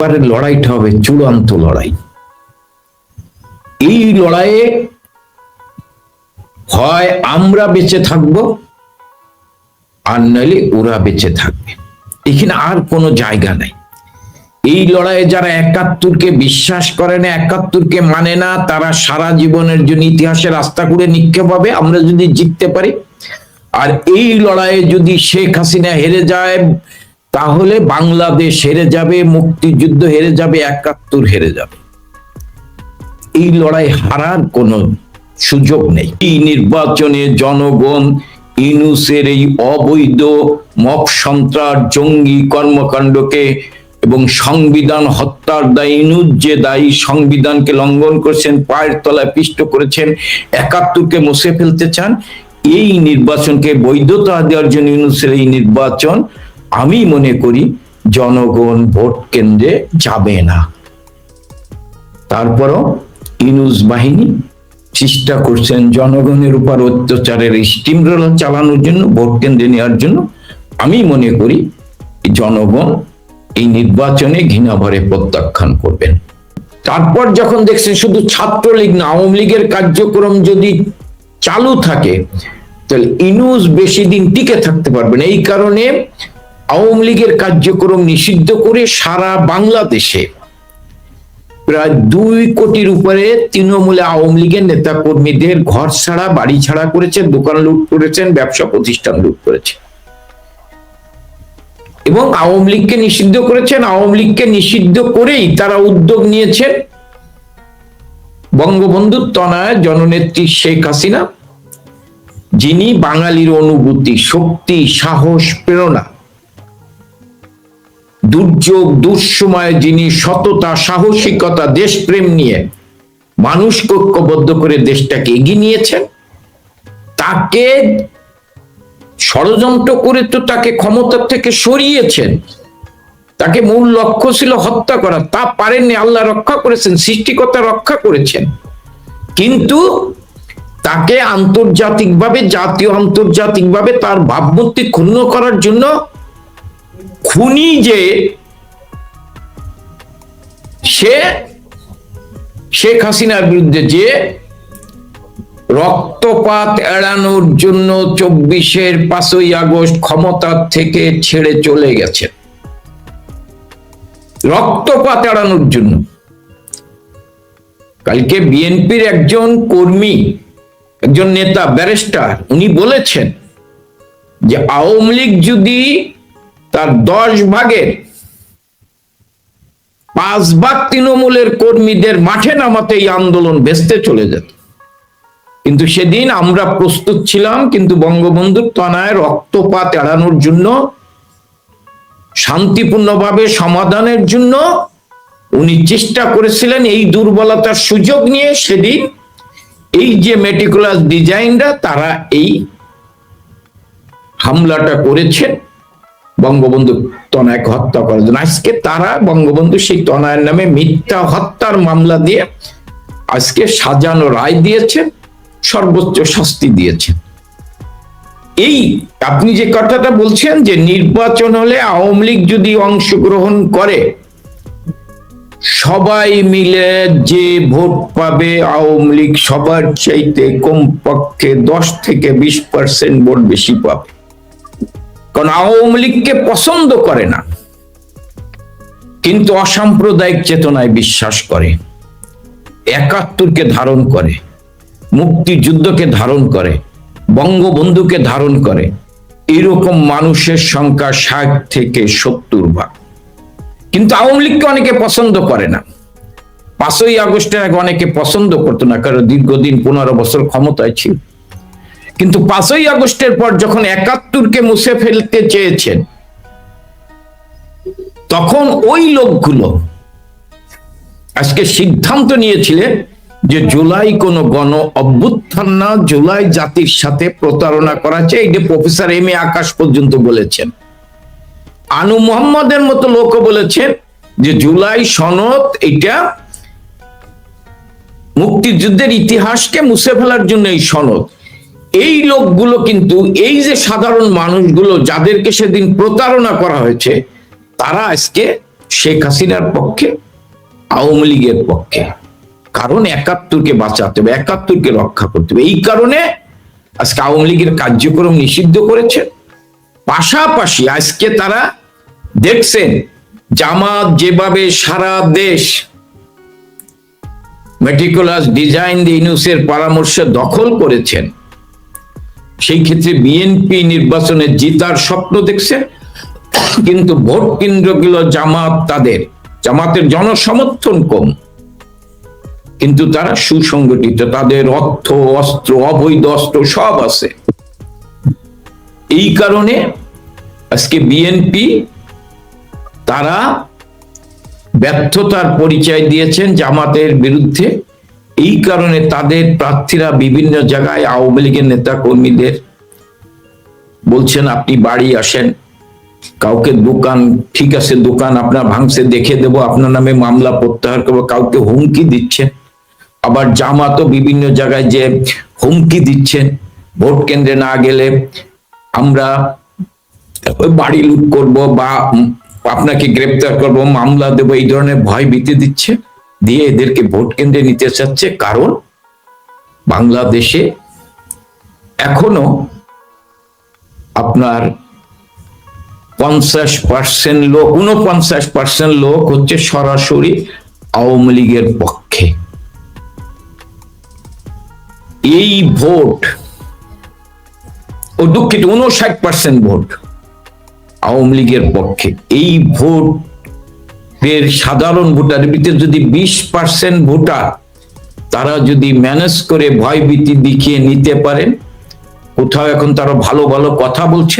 এবারে লড়াইটা হবে চূড়ান্ত লড়াই। এই লড়াইয়ে হয় আমরা বেঁচে থাকব আর নইলে ওরা বেঁচে থাকবে, এখানে আর কোনো জায়গা নাই। এই লড়াইয়ে যারা ৭১কে বিশ্বাস করে না, ৭১কে মানে না, তারা সারা জীবনের জন্য ইতিহাসে রাস্তা করে নিক্ষেপ হবে আমরা যদি জিততে পারি। আর এই লড়াইয়ে যদি শেখ হাসিনা হেরে যায় তাহলে বাংলাদেশ হেরে যাবে, মুক্তিযুদ্ধ হেরে যাবে, ৭১ হেরে যাবে। এই লড়াই হারার কোনো সুযোগ নেই। এই নির্বাচনে জনগণ ইউনূসের এই অবৈধ মব সন্ত্রাস জঙ্গি কর্মকাণ্ডকে এবং সংবিধান হত্যার দায় ইউনূস যে দায়ী, সংবিধানকে লঙ্ঘন করেছেন, পায়ের তলায় পিষ্ট করেছেন, ৭১কে মুছে ফেলতে চান। এই নির্বাচনকে বৈধতা দেওয়ার জন্য ইউনূসের এই নির্বাচন, আমি মনে করি জনগণ ভোট কেন্দ্রে যাবে না। তারপরও ইউনূস বাহিনী চেষ্টা করছেন জনগণের উপর অত্যাচারের স্টিম রোলার চালানোর জন্য, ভোট কেন্দ্রে নেওয়ার জন্য। আমি মনে করি জনগণ এই নির্বাচনে ঘৃণা ভরে প্রত্যাখ্যান করবেন। তারপর যখন দেখছেন শুধু ছাত্রলীগ না, আওয়ামী লীগের কার্যক্রম যদি চালু থাকে তাহলে ইউনূস বেশি দিন টিকে থাকতে পারবেন। এই কারণে আওয়ামী লীগের কার্যক্রম নিষিদ্ধ করে সারা বাংলাদেশে প্রায় ২ কোটির উপরে তৃণমূলে আওয়ামী লীগের নেতা কর্মীদের ঘর ছাড়া বাড়ি ছাড়া করেছেন, দোকান লুট করেছেন, ব্যবসা প্রতিষ্ঠান লুট করেছে এবং আওয়ামী লীগকে নিষিদ্ধ করেছেন। আওয়ামী লীগকে নিষিদ্ধ করেই তারা উদ্যোগ নিয়েছেন বঙ্গবন্ধুর তনয়া জননেত্রী শেখ হাসিনা, যিনি বাঙালির অনুভূতি, শক্তি, সাহস, প্রেরণা, দুর্যোগ দুঃসময়ে যিনি সততা, সাহসিকতা, দেশপ্রেম নিয়ে মানুষকে ঐক্যবদ্ধ করে দেশটাকে এগিয়ে নিয়েছেন, তাকে ষড়যন্ত্র করে তো তাকে ক্ষমতা থেকে সরিয়েছেন। তাকে মূল লক্ষ্য ছিল হত্যা করা, তা পারেননি, আল্লাহ রক্ষা করেছেন, সৃষ্টিকর্তা রক্ষা করেছেন। কিন্তু তাকে আন্তর্জাতিকভাবে, জাতীয় আন্তর্জাতিকভাবে তার ভাবমূর্তি ক্ষুণ্ণ করার জন্য খুনি যে সে শেখ হাসিনার বিরুদ্ধে যে রক্তপাত এড়ানোর জন্য ২৪-এর ৫ই আগস্ট ক্ষমতা থেকে ছেড়ে চলে গেছে, রক্তপাত এড়ানোর জন্য। কালকে বিএনপির একজন কর্মী, একজন নেতা, ব্যারিস্টার, উনি বলেছেন যে আওয়ামী লীগ যদি তার ১০ ভাগের ৫ ভাগ তৃণমূলের কর্মীদের মাঠে নামাতে এই আন্দোলন ভেস্তে চলে যেত। কিন্তু সেদিন আমরা প্রস্তুত ছিলাম, কিন্তু বঙ্গবন্ধুর তনয়ায় রক্তপাত এড়ানোর জন্য, শান্তিপূর্ণভাবে সমাধানের জন্য উনি চেষ্টা করেছিলেন। এই দুর্বলতার সুযোগ নিয়ে সেদিন এই যে মেটিকুলাস ডিজাইনরা, তারা এই হামলাটা করেছেন বঙ্গবন্ধু তনয়াকে হত্যা করার জন্য। আজকে তারা বঙ্গবন্ধু সেই তনয়ার নামে মিথ্যা হত্যার মামলা দিয়ে আজকে সাজানো রায় দিয়েছেন, সর্বোচ্চ শাস্তি দিয়েছেন। এই আপনি যে কথাটা বলছেন যে নির্বাচন হলে আওয়ামী লীগ যদি অংশগ্রহণ করে, সবাই মিলে যে ভোট পাবে আওয়ামী লীগ সবার চাইতে কমপক্ষে ১০ থেকে ২০% ভোট বেশি পাবে। কারণ আওয়ামী লীগকে পছন্দ করে না, কিন্তু অসাম্প্রদায়িক চেতনায় বিশ্বাস করে, ৭১কে ধারণ করে, মুক্তিযুদ্ধকে ধারণ করে, বঙ্গবন্ধুকে ধারণ করে। এরকম মানুষের সংখ্যা ৬০ থেকে ৭০ ভাগ। কিন্তু আওয়ামী লীগকে অনেকে পছন্দ করে না। ৫ই আগস্টের আগে অনেকে পছন্দ করতো না, কারণ দীর্ঘদিন ১৫ বছর ক্ষমতায় ছিল। কিন্তু ৫ই আগস্টের পর যখন ৭১কে মুছে ফেলতে চেয়েছেন, তখন ওই লোকগুলো আজকে সিদ্ধান্ত নিয়েছিলেন যে জুলাই কোনো গণ অভ্যুত্থান না, জুলাই জাতির সাথে প্রতারণা করা চাই। এই যে প্রফেসর এম এ আকাশ পর্যন্ত বলেছেন, আনু মোহাম্মদের মতো লোকও বলেছেন যে জুলাই সনদ এটা মুক্তিযুদ্ধের ইতিহাসকে মুছে ফেলার জন্য এই সনদ। এই লোকগুলো কিন্তু এই যে সাধারণ মানুষগুলো যাদেরকে সেদিন প্রতারণা করা হয়েছে, তারা আজকে শেখ হাসিনার পক্ষে, আওয়ামী লীগের পক্ষে। কারণ ৭১কে বাঁচাতে হবে, ৭১কে রক্ষা করতে হবে। এই কারণে আজকে আওয়ামী লীগের কার্যক্রম নিষিদ্ধ করেছে। পাশাপাশি আজকে তারা দেখছেন জামাত যেভাবে সারা দেশ মেটিকুলাস ডিজাইন দিয়ে ইউনূসের পরামর্শে দখল করেছেন, সেই ক্ষেত্রে বিএনপি নির্বাচনে জিতার স্বপ্ন দেখছে, কিন্তু ভোট কেন্দ্রগুলো জামাতের জনসমর্থন কম, কিন্তু তারা সুসংগঠিত, তাদের অর্থ, অস্ত্র, অবৈধ অস্ত্র সব আছে। এই কারণে আজকে বিএনপি তারা ব্যর্থতার পরিচয় দিয়েছেন জামাতের বিরুদ্ধে। এই কারণে তাদের প্রার্থীরা বিভিন্ন জায়গায় আওয়ামী লীগের নেতা কর্মীদের বলছেন আপনি বাড়ি আসেন, কাউকে দোকান, ঠিক আছে দোকান আপনার ভাঙছে দেখে দেব, আপনার নামে মামলা প্রত্যাহার করবো, কাউকে হুমকি দিচ্ছেন। আবার জামাতও বিভিন্ন জায়গায় যে হুমকি দিচ্ছেন, ভোট কেন্দ্রে না গেলে আমরা বাড়ি লুট করব বা আপনাকে গ্রেপ্তার করব, মামলা দেব, এই ধরনের ভয় ভীতি দিচ্ছে, দিয়ে এদেরকে ভোট কেন্দ্রে নিতে চাচ্ছে। কারণ বাংলাদেশে এখনো আপনার 50% লোক, 49% লোক হচ্ছে সরাসরি আওয়ামী লীগের পক্ষে। এই ভোট, ও দুঃখিত, 59% ভোট আওয়ামী লীগের পক্ষে। এই ভোটের সাধারণ ভোটারের ভিতরে যদি 20% ভোটার তারা যদি ম্যানেজ করে ভয় ভীতি দেখিয়ে নিতে পারেন, কোথাও এখন তারা ভালো ভালো কথা বলছে,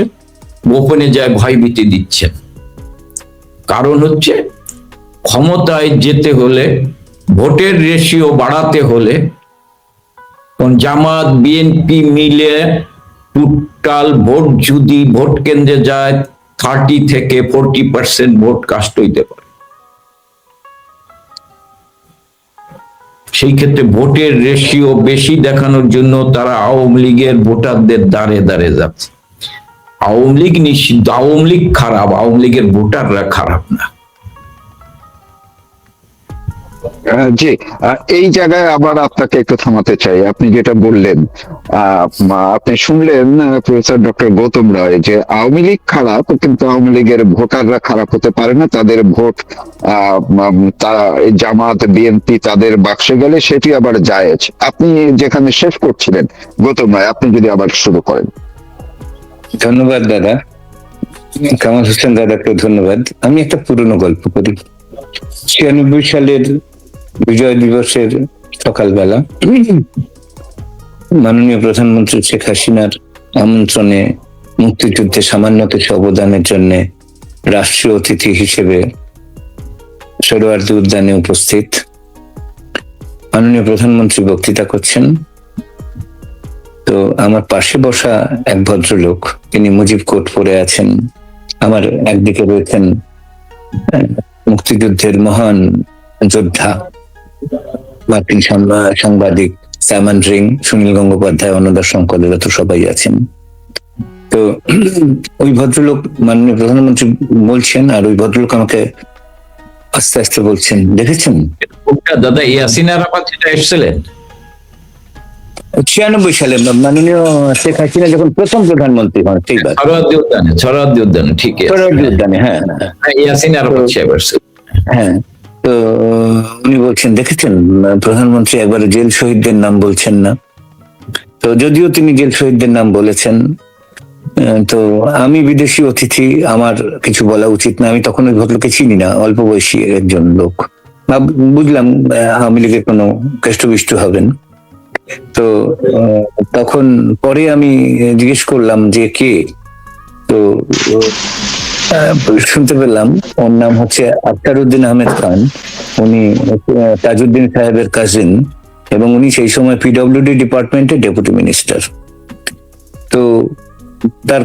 গোপনে যায় ভয় ভীতি দিচ্ছেন। কারণ হচ্ছে ক্ষমতায় যেতে হলে, ভোটের রেশিও বাড়াতে হলে, জামাত বিএনপি মিলে টোটাল ভোট যদি ভোট কেন্দ্রে যায় 30 থেকে 40% ভোট কাস্ট হইতে পারে। সেই ক্ষেত্রে ভোটের রেশিও বেশি দেখানোর জন্য তারা আওয়ামী লীগের ভোটারদের দ্বারে দ্বারে যাচ্ছে। আওয়ামী লীগ নিষিদ্ধ, আওয়ামী লীগ খারাপ, আওয়ামী লীগের ভোটাররা খারাপ না। জি, এই জায়গায় আবার আপনাকে একটু থামাতে চাই। আপনি যেটা বললেন, আপনি শুনলেন প্রফেসর ডক্টর গৌতম রায় যে আওয়ামী লীগ খারাপ, কিন্তু আওয়ামী লীগের ভোটাররা খারাপ হতে পারে না, তাদের ভোট তারা জামাত বিএনপি তাদের বাক্সে গেলে সেটি আবার জায়েজ। আপনি যেখানে শেষ করছিলেন গৌতম রায়, আপনি যদি আবার শুরু করেন। ধন্যবাদ দাদা, কামাল হোসেন দাদাকে ধন্যবাদ। আমি একটা পুরনো গল্প করি। 96 সালের বিজয় দিবসের সকালবেলা মাননীয় প্রধানমন্ত্রী শেখ হাসিনার আমন্ত্রণে মুক্তিযুদ্ধে সামান্য কিছু অবদানের জন্য রাষ্ট্রীয় অতিথি হিসেবে সোহরাওয়ার্দী উদ্যানে উপস্থিত। মাননীয় প্রধানমন্ত্রী বক্তৃতা করছেন। তো আমার পাশে বসা এক ভদ্রলোক, তিনি মুজিব কোট পরে আছেন, আমার একদিকে রয়েছেন মুক্তিযুদ্ধের মহান যোদ্ধা মার্কিন সাংবাদিক স্যামন রিং, সুনীল গঙ্গোপাধ্যায়, অন্নদা শঙ্কর, এরা তো সবাই আছেন। তো ওই ভদ্রলোক মাননীয় প্রধানমন্ত্রী বলছেন, আর ওই ভদ্রলোক আমাকে আস্তে আস্তে বলছেন, দেখেছেন দাদা ইয়াসিন আরাফাত যেটা এসেছিলেন 96 সালে মাননীয় শেখ হাসিনা যখন প্রথম প্রধানমন্ত্রী হন, ঠিক আছে, সোহরাওয়ার্দী উদ্যানে, ঠিক আছে, সোহরাওয়ার্দী উদ্যানে, হ্যাঁ ইয়াসিন আরাফাত সাহেব। হ্যাঁ, তো উনি বলছেন, দেখেছেন প্রধানমন্ত্রী একবার জেল শহীদদের নাম বলছেন না। তো যদিও তিনি জেল শহীদদের নাম বলেছেন, তো আমি বিদেশি অতিথি, আমার কিছু বলা উচিত না। আমি তখন ওই ভদ্রলোককে চিনি না, অল্প বয়সী একজন লোক। বুঝলাম আওয়ামী লীগের কোনো কেষ্টবিষ্ট হবেন। তো তখন পরে আমি জিজ্ঞেস করলাম যে কে, তো শুনতে পেলাম ওর নাম হচ্ছে আখতারউদ্দিন আহমেদ খান। উনি তাজউদ্দিন সাহেবের কাজিন, এবং উনি সেই সময় পিডব্লিউডি ডিপার্টমেন্টের ডেপুটি মিনিস্টার। তো তার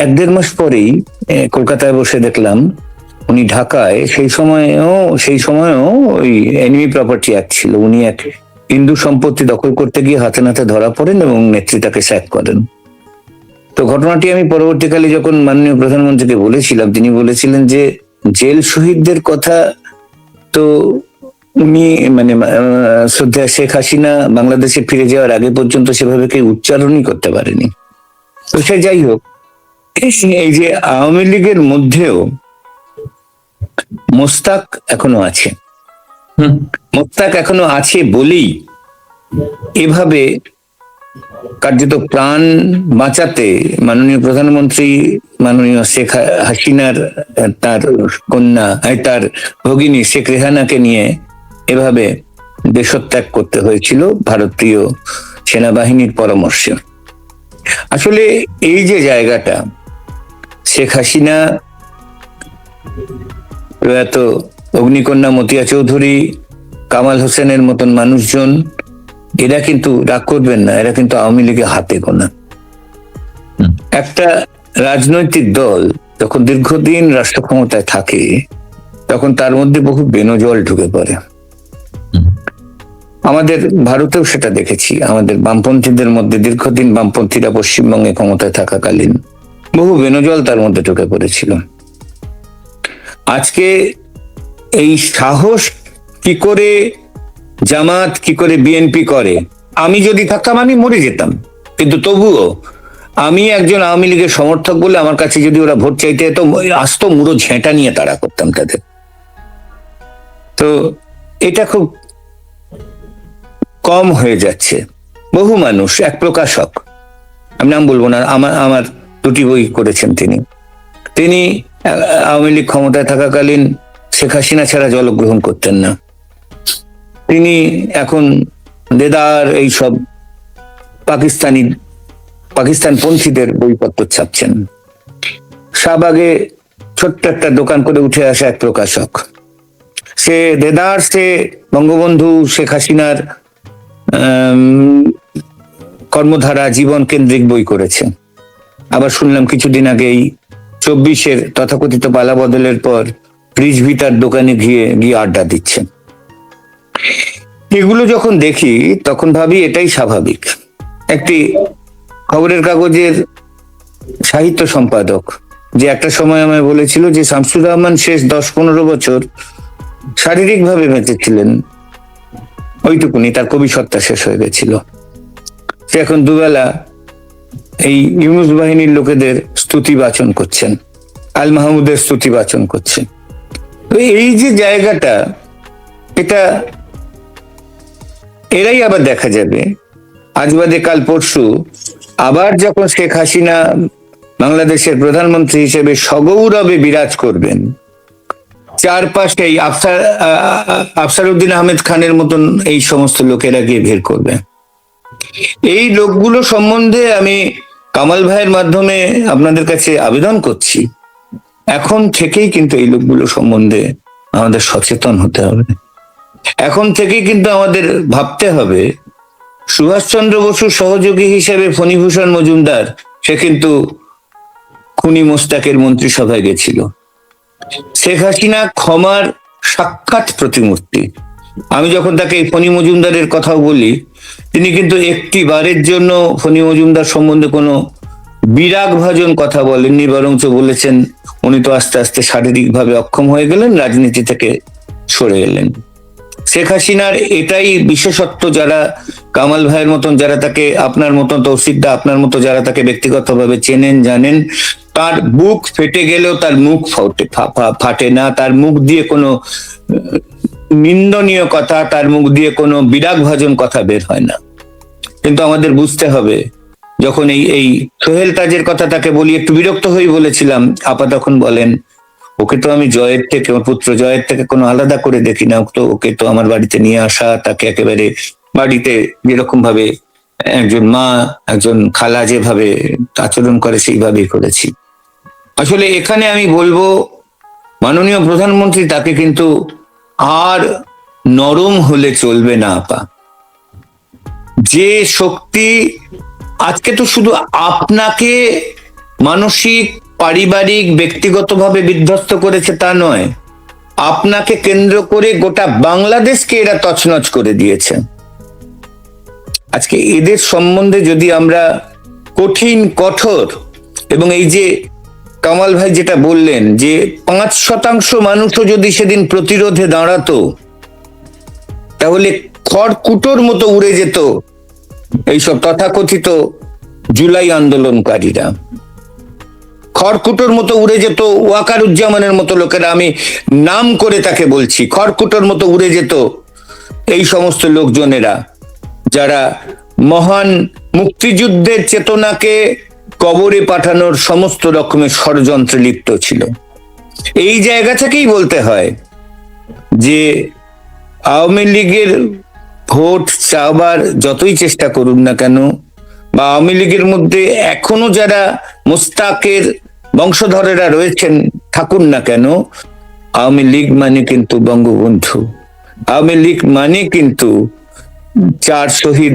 1-1.5 মাস পরেই কলকাতায় বসে দেখলাম উনি ঢাকায়, সেই সময়ও ওই এনিমি প্রপার্টি অ্যাক্ট ছিল, উনি এক হিন্দু সম্পত্তি দখল করতে গিয়ে হাতে নাতে ধরা পড়েন এবং নেত্রী তাকে স্যাক করেন। তো ঘটনাটি আমি পরবর্তীকালে যখন মাননীয় প্রধানমন্ত্রীকে বলেছিলাম, তিনি বলেছিলেন যে জেল শহীদদের কথা তো উনি মানে শ্রদ্ধা শেখ হাসিনা বাংলাদেশে ফিরে যাওয়ার আগে পর্যন্ত সেভাবে কেউ উচ্চারণই করতে পারেনি। তো সে যাই হোক, এই যে আওয়ামী লীগের মধ্যেও মোস্তাক এখনো আছে, মোস্তাক এখনো আছে বলেই এভাবে কার্যত প্রাণ বাঁচাতে মাননীয় প্রধানমন্ত্রী মাননীয় শেখ হাসিনার তার কন্যা তার ভগিনী শেখ রেহানাকে নিয়ে এভাবে দেশত্যাগ করতে হয়েছিল ভারতীয় সেনাবাহিনীর পরামর্শে। আসলে এই যে জায়গাটা, শেখ হাসিনা, প্রয়াত অগ্নিকন্যা মতিয়া চৌধুরী, কামাল হোসেনের মতন মানুষজন, এরা কিন্তু রাগ করবেন না, এরা কিন্তু আওয়ামী লীগের হাতে গোনা। একটা রাজনৈতিক দল যখন দীর্ঘদিন রাষ্ট্র ক্ষমতায় থাকে তখন তার মধ্যে বহু বেনজল ঢুকে পড়ে। আমাদের ভারতেও সেটা দেখেছি, আমাদের বামপন্থীদের মধ্যে দীর্ঘদিন বামপন্থীরা পশ্চিমবঙ্গে ক্ষমতায় থাকাকালীন বহু বেনজল তার মধ্যে ঢুকে পড়েছিল। আজকে এই সাহস কি করে জামাত, কি করে বিএনপি করে, আমি যদি থাকতাম আমি মরে যেতাম, কিন্তু তবুও আমি একজন আওয়ামী লীগের সমর্থক বলে আমার কাছে যদি ওরা ভোট চাইতে তো আসতো, মুড়ো ঝেঁটা নিয়ে তাড়া করতাম তাদের। তো এটা খুব কম হয়ে যাচ্ছে। বহু মানুষ, এক প্রকাশক, আমি নাম বলবো না, আমার দুটি বই করেছেন তিনি আওয়ামী লীগ ক্ষমতায় থাকাকালীন শেখ হাসিনা ছাড়া জলগ্রহণ করতেন না। তিনি এখন দেদার এইসব পাকিস্তানপন্থীদের বইপত্র ছাপছেন। শাহবাগে ছোট্ট একটা দোকান করে উঠে আসা এক প্রকাশক, সে দেদার সে বঙ্গবন্ধু শেখ হাসিনার কর্মধারা জীবন কেন্দ্রিক বই করেছে। আবার শুনলাম কিছুদিন আগেই 24-এর তথাকথিত পালা বদলের পর রিজভিটার দোকানে গিয়ে আড্ডা দিচ্ছে। এগুলো যখন দেখি তখন ভাবি এটাই স্বাভাবিক। একটি খবরের কাগজের সাহিত্য সম্পাদক যে একটা সময় আমায় বলেছিল যে শামসুর রহমান শেষ 10-15 বছর শারীরিকভাবে বেঁচেছিলেন, ওইটুকুনি, তার কবি সত্তা শেষ হয়ে গেছিল। সে এখন দুবেলা এই ইউনুস বাহিনীর লোকেদের স্তুতি বাচন করছেন, আল মাহমুদের স্তুতি বাচন করছেন। তো এই যে জায়গাটা, এটা এরাই আবার দেখা যাবে আজ বাদে কাল পরশু আবার যখন শেখ হাসিনা বাংলাদেশের প্রধানমন্ত্রী হিসেবে সগৌরবে বিরাজ করবেন, চারপাশে আফসারউদ্দিন আহমেদ খানের মতন এই সমস্ত লোকেরা গিয়ে ভিড় করবে। এই লোকগুলো সম্বন্ধে আমি কামাল ভাইয়ের মাধ্যমে আপনাদের কাছে আবেদন করছি, এখন থেকেই কিন্তু এই লোকগুলো সম্বন্ধে আমাদের সচেতন হতে হবে। এখন থেকেই কিন্তু আমাদের ভাবতে হবে, সুভাষচন্দ্র বসুর সহযোগী হিসেবে ফণীভূষণ মজুমদার, সে কিন্তু খুনি মোস্তাকের মন্ত্রিসভায় গেছিল। শেখ হাসিনা ক্ষমার সাক্ষাৎ প্রতিমূর্তি। আমি যখন তাকে ফণী মজুমদারের কথাও বলি, তিনি কিন্তু একটি বারের জন্য ফণী মজুমদার সম্বন্ধে কোনো বিরাগ ভাজন কথা বলেননি, বরঞ্চ বলেছেন উনি তো আস্তে আস্তে শারীরিকভাবে অক্ষম হয়ে গেলেন, রাজনীতি থেকে সরে এলেন। শেখ হাসিনার এটাই বিশেষত্ব, যারা কামাল ভাইয়ের মতন, যারা তাকে, আপনার মতন তৌসিফদা, আপনার মতো যারা তাকে ব্যক্তিগতভাবে চেনেন জানেন, তার বুক ফেটে গেলেও তার মুখ ফাটে না, তার মুখ দিয়ে কোনো নিন্দনীয় কথা, তার মুখ দিয়ে কোনো বিরাগ ভাজন কথা বের হয় না। কিন্তু আমাদের বুঝতে হবে, যখন এই সোহেল তাজের কথা তাকে বলি, একটু বিরক্ত হয়ে বলেছিলাম, আপা তখন বলেন, ওকে তো আমি জয়ের থেকে, আমার পুত্র জয়ের থেকে কোনো আলাদা করে দেখি না, তো ওকে তো আমার বাড়িতে নিয়ে আসা, তাকে একেবারে বাড়িতে যেরকম ভাবে একজন মা একজন খালা যেভাবে আচরণ করে সেইভাবেই করেছি। আসলে এখানে আমি বলবো, মাননীয় প্রধানমন্ত্রী তাকে কিন্তু আর নরম হলে চলবে না আপা। যে শক্তি আজকে তো শুধু আপনাকে মানসিক, পারিবারিক, ব্যক্তিগতভাবে বিধ্বস্ত করেছে তা নয়, আপনাকে কেন্দ্র করে গোটা বাংলাদেশকে এরা তছনছ করে দিয়েছে। আজকে এদের সম্বন্ধে যদি আমরা কঠিন, কঠোর এবং এই যে কামাল ভাই যেটা বললেন যে 5% মানুষও যদি সেদিন প্রতিরোধে দাঁড়াতো, তাহলে খড়কুটোর মতো উড়ে যেত এইসব তথাকথিত জুলাই আন্দোলনকারীরা, খড়কুটোর মতো উড়ে যেত ওয়াকারুজ্জামানের মতো লোকেরা, আমি নাম করে তাকে বলছি, খড়কুটোর মতো উড়ে যেত এই সমস্ত লোকজনেরা যারা মহান মুক্তিযুদ্ধের চেতনাকে কবরে পাঠানোর সমস্ত রকমের ষড়যন্ত্রে লিপ্ত ছিল। এই জায়গা থেকেই বলতে হয় যে আওয়ামী লীগের ভোট চাওয়ার যতই চেষ্টা করুন না কেন, বা আওয়ামী লীগের মধ্যে এখনো যারা মোস্তাকের বংশধরেরা রয়েছেন থাকুন না কেন, আওয়ামী লীগ মানে কিন্তু বঙ্গবন্ধু, আওয়ামী লীগ মানে কিন্তু 4 শহীদ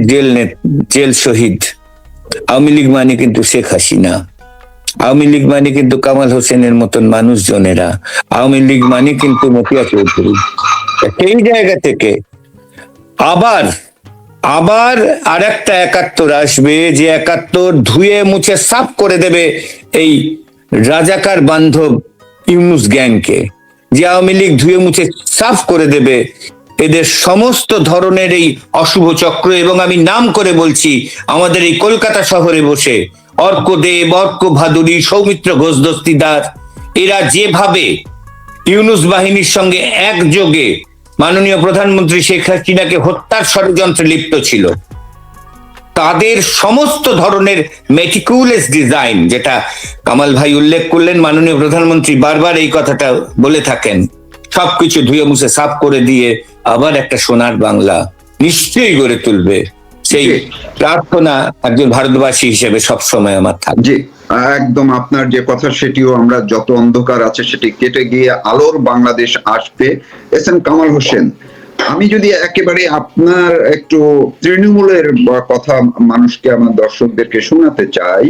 জেল শহীদ, আওয়ামী লীগ মানে কিন্তু শেখ হাসিনা, আওয়ামী লীগ মানে কিন্তু কামাল হোসেনের মতন মানুষজনেরা, আওয়ামী লীগ মানে কিন্তু মতিয়া চৌধুরী। সেই জায়গা থেকে আবার আর একটা 71 আসবে, যে 71 ধুয়ে মুছে সাফ করে দেবে এই রাজাকার বান্ধব ইউনুস গ্যাংকে, যে আওয়ামী লীগ ধুয়ে মুছে সাফ করে দেবে এদের সমস্ত ধরনের এই অশুভ চক্র। এবং আমি নাম করে বলছি, আমাদের এই কলকাতা শহরে বসে অর্ক দেব, অর্ক ভাদুরী, সৌমিত্র ঘোষ দস্তিদার, এরা যেভাবে ইউনুস বাহিনীর সঙ্গে একযোগে মাননীয় প্রধানমন্ত্রী শেখ হাসিনাকে হত্যার ষড়যন্ত্রে লিপ্ত ছিল, তাদের সমস্ত ধরনের মেটিকুলাস ডিজাইন, যেটা কামাল ভাই উল্লেখ করলেন, মাননীয় প্রধানমন্ত্রী বারবার এই কথাটা বলে থাকেন, সবকিছু ধুয়ে মুছে সাফ করে দিয়ে আবার একটা সোনার বাংলা নিশ্চয়ই গড়ে তুলবে, সেই প্রার্থনা একজন ভারতবাসী হিসেবে সবসময় আমার থাকবে। জি, একদম আপনার যে কথা সেটিও আমরা, যত অন্ধকার আছে সেটি কেটে গিয়ে আলোর বাংলাদেশ আসবে। এস এম কামাল হোসেন, আমি যদি একেবারে আপনার একটু তৃণমূলের কথা মানুষকে, আমার দর্শকদেরকে শোনাতে চাই,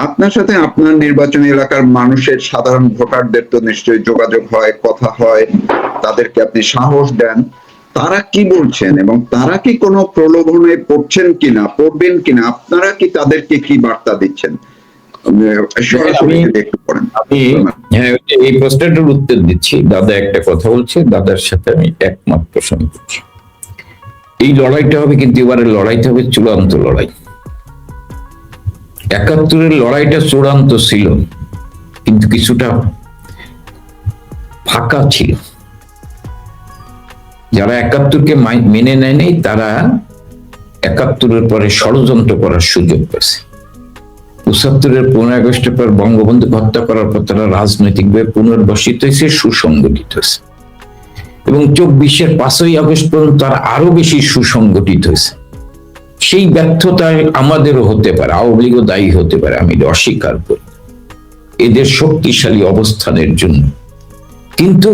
আপনার সাথে আপনার নির্বাচনী এলাকার মানুষের, সাধারণ ভোটারদের তো নিশ্চয়ই যোগাযোগ হয়, কথা হয়, তাদেরকে আপনি সাহস দেন, তারা কি বলছেন এবং তারা কি কোনো প্রলোভনে পড়ছেন কিনা, পড়বেন কিনা, আপনারা কি তাদেরকে কি বার্তা দিচ্ছেন? সরাসরি যদি একটু বলেন। হ্যাঁ, এই প্রশ্নটার উত্তর দিচ্ছি। দাদা একটা কথা বলছে, দাদার সাথে আমি একমত পোষণ করছি। এই লড়াইটা হবে, কিন্তু এবারে লড়াইটা হবে চূড়ান্ত লড়াই। 71-এর লড়াইটা চূড়ান্ত ছিল, কিন্তু কিছুটা ফাঁকা ছিল। যারা 71-কে মেনে নেয় নাই, তারা 71-এর পরে ষড়যন্ত্র করার সুযোগ পেয়েছে। 75-এর 15 আগস্টের পর বঙ্গবন্ধু হত্যা করার পর তারা রাজনৈতিকভাবে পুনর্বাসিত হয়েছে, সুসংগঠিত হয়েছে, এবং 24-এর 5ই আগস্ট পর্যন্ত তারা আরো বেশি সুসংগঠিত হয়েছে। সেই ব্যর্থতায় আমাদেরও হতে পারে, আওয়ামী লীগও দায়ী হতে পারে, আমি অস্বীকার করি এদের শক্তিশালী অবস্থানের জন্য। কিন্তু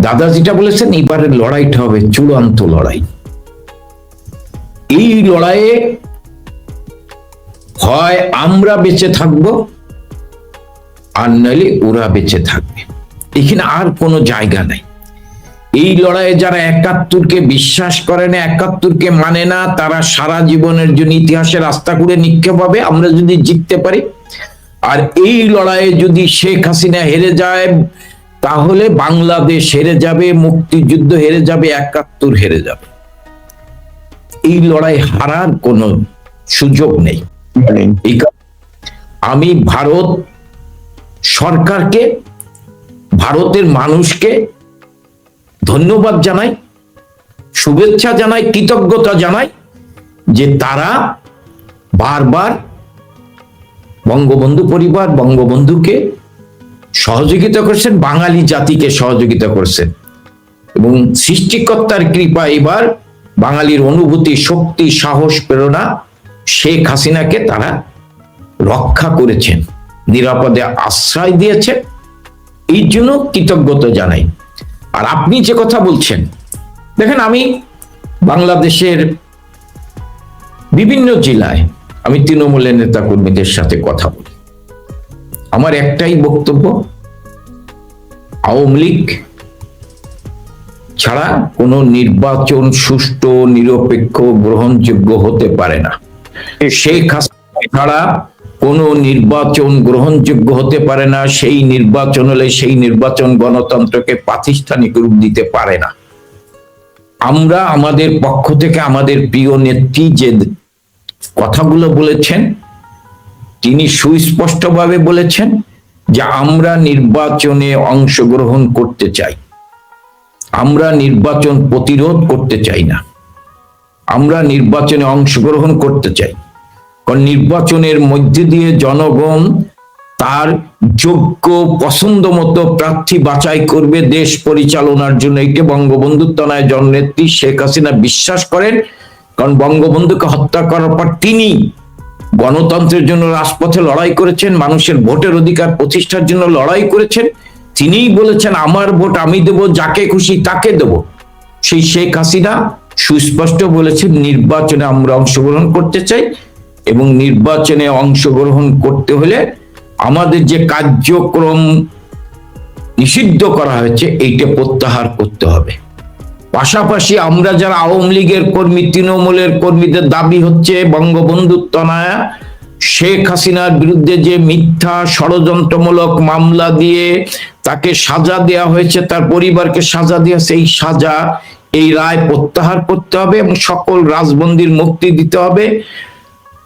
দাদা যেটা বলেছেন, এবারের লড়াইটা হবে চূড়ান্ত লড়াই। এই লড়াইয়ে হয় আমরা বেঁচে থাকব, আর নাহলে ওরা বেঁচে থাকবে। এখানে আর কোনো জায়গা নাই। এই লড়াইয়ে যারা 71-কে বিশ্বাস করে না, 71-কে মানে না, তারা সারা জীবনের জন্য ইতিহাসের রাস্তা করে নিক্ষেপ হবে আমরা যদি জিততে পারি। আর এই লড়াইয়ে যদি শেখ হাসিনা হেরে যায়, তাহলে বাংলাদেশ হেরে যাবে, মুক্তিযুদ্ধ হেরে যাবে, 71 হেরে যাবে। এই লড়াই হারার কোনো সুযোগ নেই। আমি ভারত সরকারকে, ভারতের মানুষকে ধন্যবাদ জানাই, শুভেচ্ছা জানাই, কৃতজ্ঞতা জানাই যে তারা বারবার বঙ্গবন্ধু পরিবার, বঙ্গবন্ধুকে সহযোগিতা করছেন, বাঙালি জাতিকে সহযোগিতা করছেন, এবং সৃষ্টিকর্তার কৃপা এবার বাঙালির অনুভূতি, শক্তি, সাহস, প্রেরণা শেখ হাসিনাকে তারা রক্ষা করেছেন, নিরাপদে আশ্রয় দিয়েছে। এই জন্য কৃতজ্ঞতা জানাই। আর আপনি যে কথা বলছেন, দেখেন, আমি বাংলাদেশের বিভিন্ন জেলায় আমি তৃণমূলের নেতা কর্মীদের সাথে কথা বলি। আমার একটাই বক্তব্য, আওয়ামী লীগ ছাড়া কোনো নির্বাচন সুষ্ঠু, নিরপেক্ষ, গ্রহণযোগ্য হতে পারে না। শেখ হাসিনা ছাড়া কোনো নির্বাচন গ্রহণযোগ্য হতে পারে না। সেই নির্বাচন হলে সেই নির্বাচন গণতন্ত্রকে প্রাতিষ্ঠানিক রূপ দিতে পারে না। আমরা আমাদের পক্ষ থেকে আমাদের প্রিয় নেত্রী যে কথাগুলো বলেছেন, তিনি সুস্পষ্টভাবে বলেছেন যে আমরা নির্বাচনে অংশগ্রহণ করতে চাই, আমরা নির্বাচন প্রতিরোধ করতে চাই না, আমরা নির্বাচনে অংশগ্রহণ করতে চাই। কারণ নির্বাচনের মধ্যে দিয়ে জনগণ তার যোগ্য পছন্দ মতো প্রার্থী বাছাই করবে দেশ পরিচালনার জন্য। এটা বঙ্গবন্ধু তনয় জননেত্রী শেখ হাসিনা বিশ্বাস করেন। কারণ বঙ্গবন্ধুকে হত্যা করার পর তিনি গণতন্ত্রের জন্য রাজপথে লড়াই করেছেন, মানুষের ভোটের অধিকার প্রতিষ্ঠার জন্য লড়াই করেছেন। তিনিই বলেছেন আমার ভোট আমি দেব, যাকে খুশি তাকে দেব। সেই শেখ হাসিনা সুস্পষ্ট বলেছেন নির্বাচনে আমরা অংশগ্রহণ করতে চাই, এবং নির্বাচনে অংশগ্রহণ করতে হলে আমাদের যে কার্যক্রম নিষিদ্ধ করা হয়েছে এইটা প্রত্যাহার করতে হবে। পাশাপাশি আমরা যারা আওয়ামী লীগের কর্মী, তৃণমূলের কর্মীদের দাবি হচ্ছে বঙ্গবন্ধু তনয়া শেখ হাসিনার বিরুদ্ধে যে মিথ্যা ষড়যন্ত্রমূলক মামলা দিয়ে তাকে সাজা দেওয়া হয়েছে, তার পরিবারকে সাজা দেওয়া, সেই সাজা এই রায় প্রত্যাহার করতে হবে এবং সকল রাজবন্দীর মুক্তি দিতে হবে।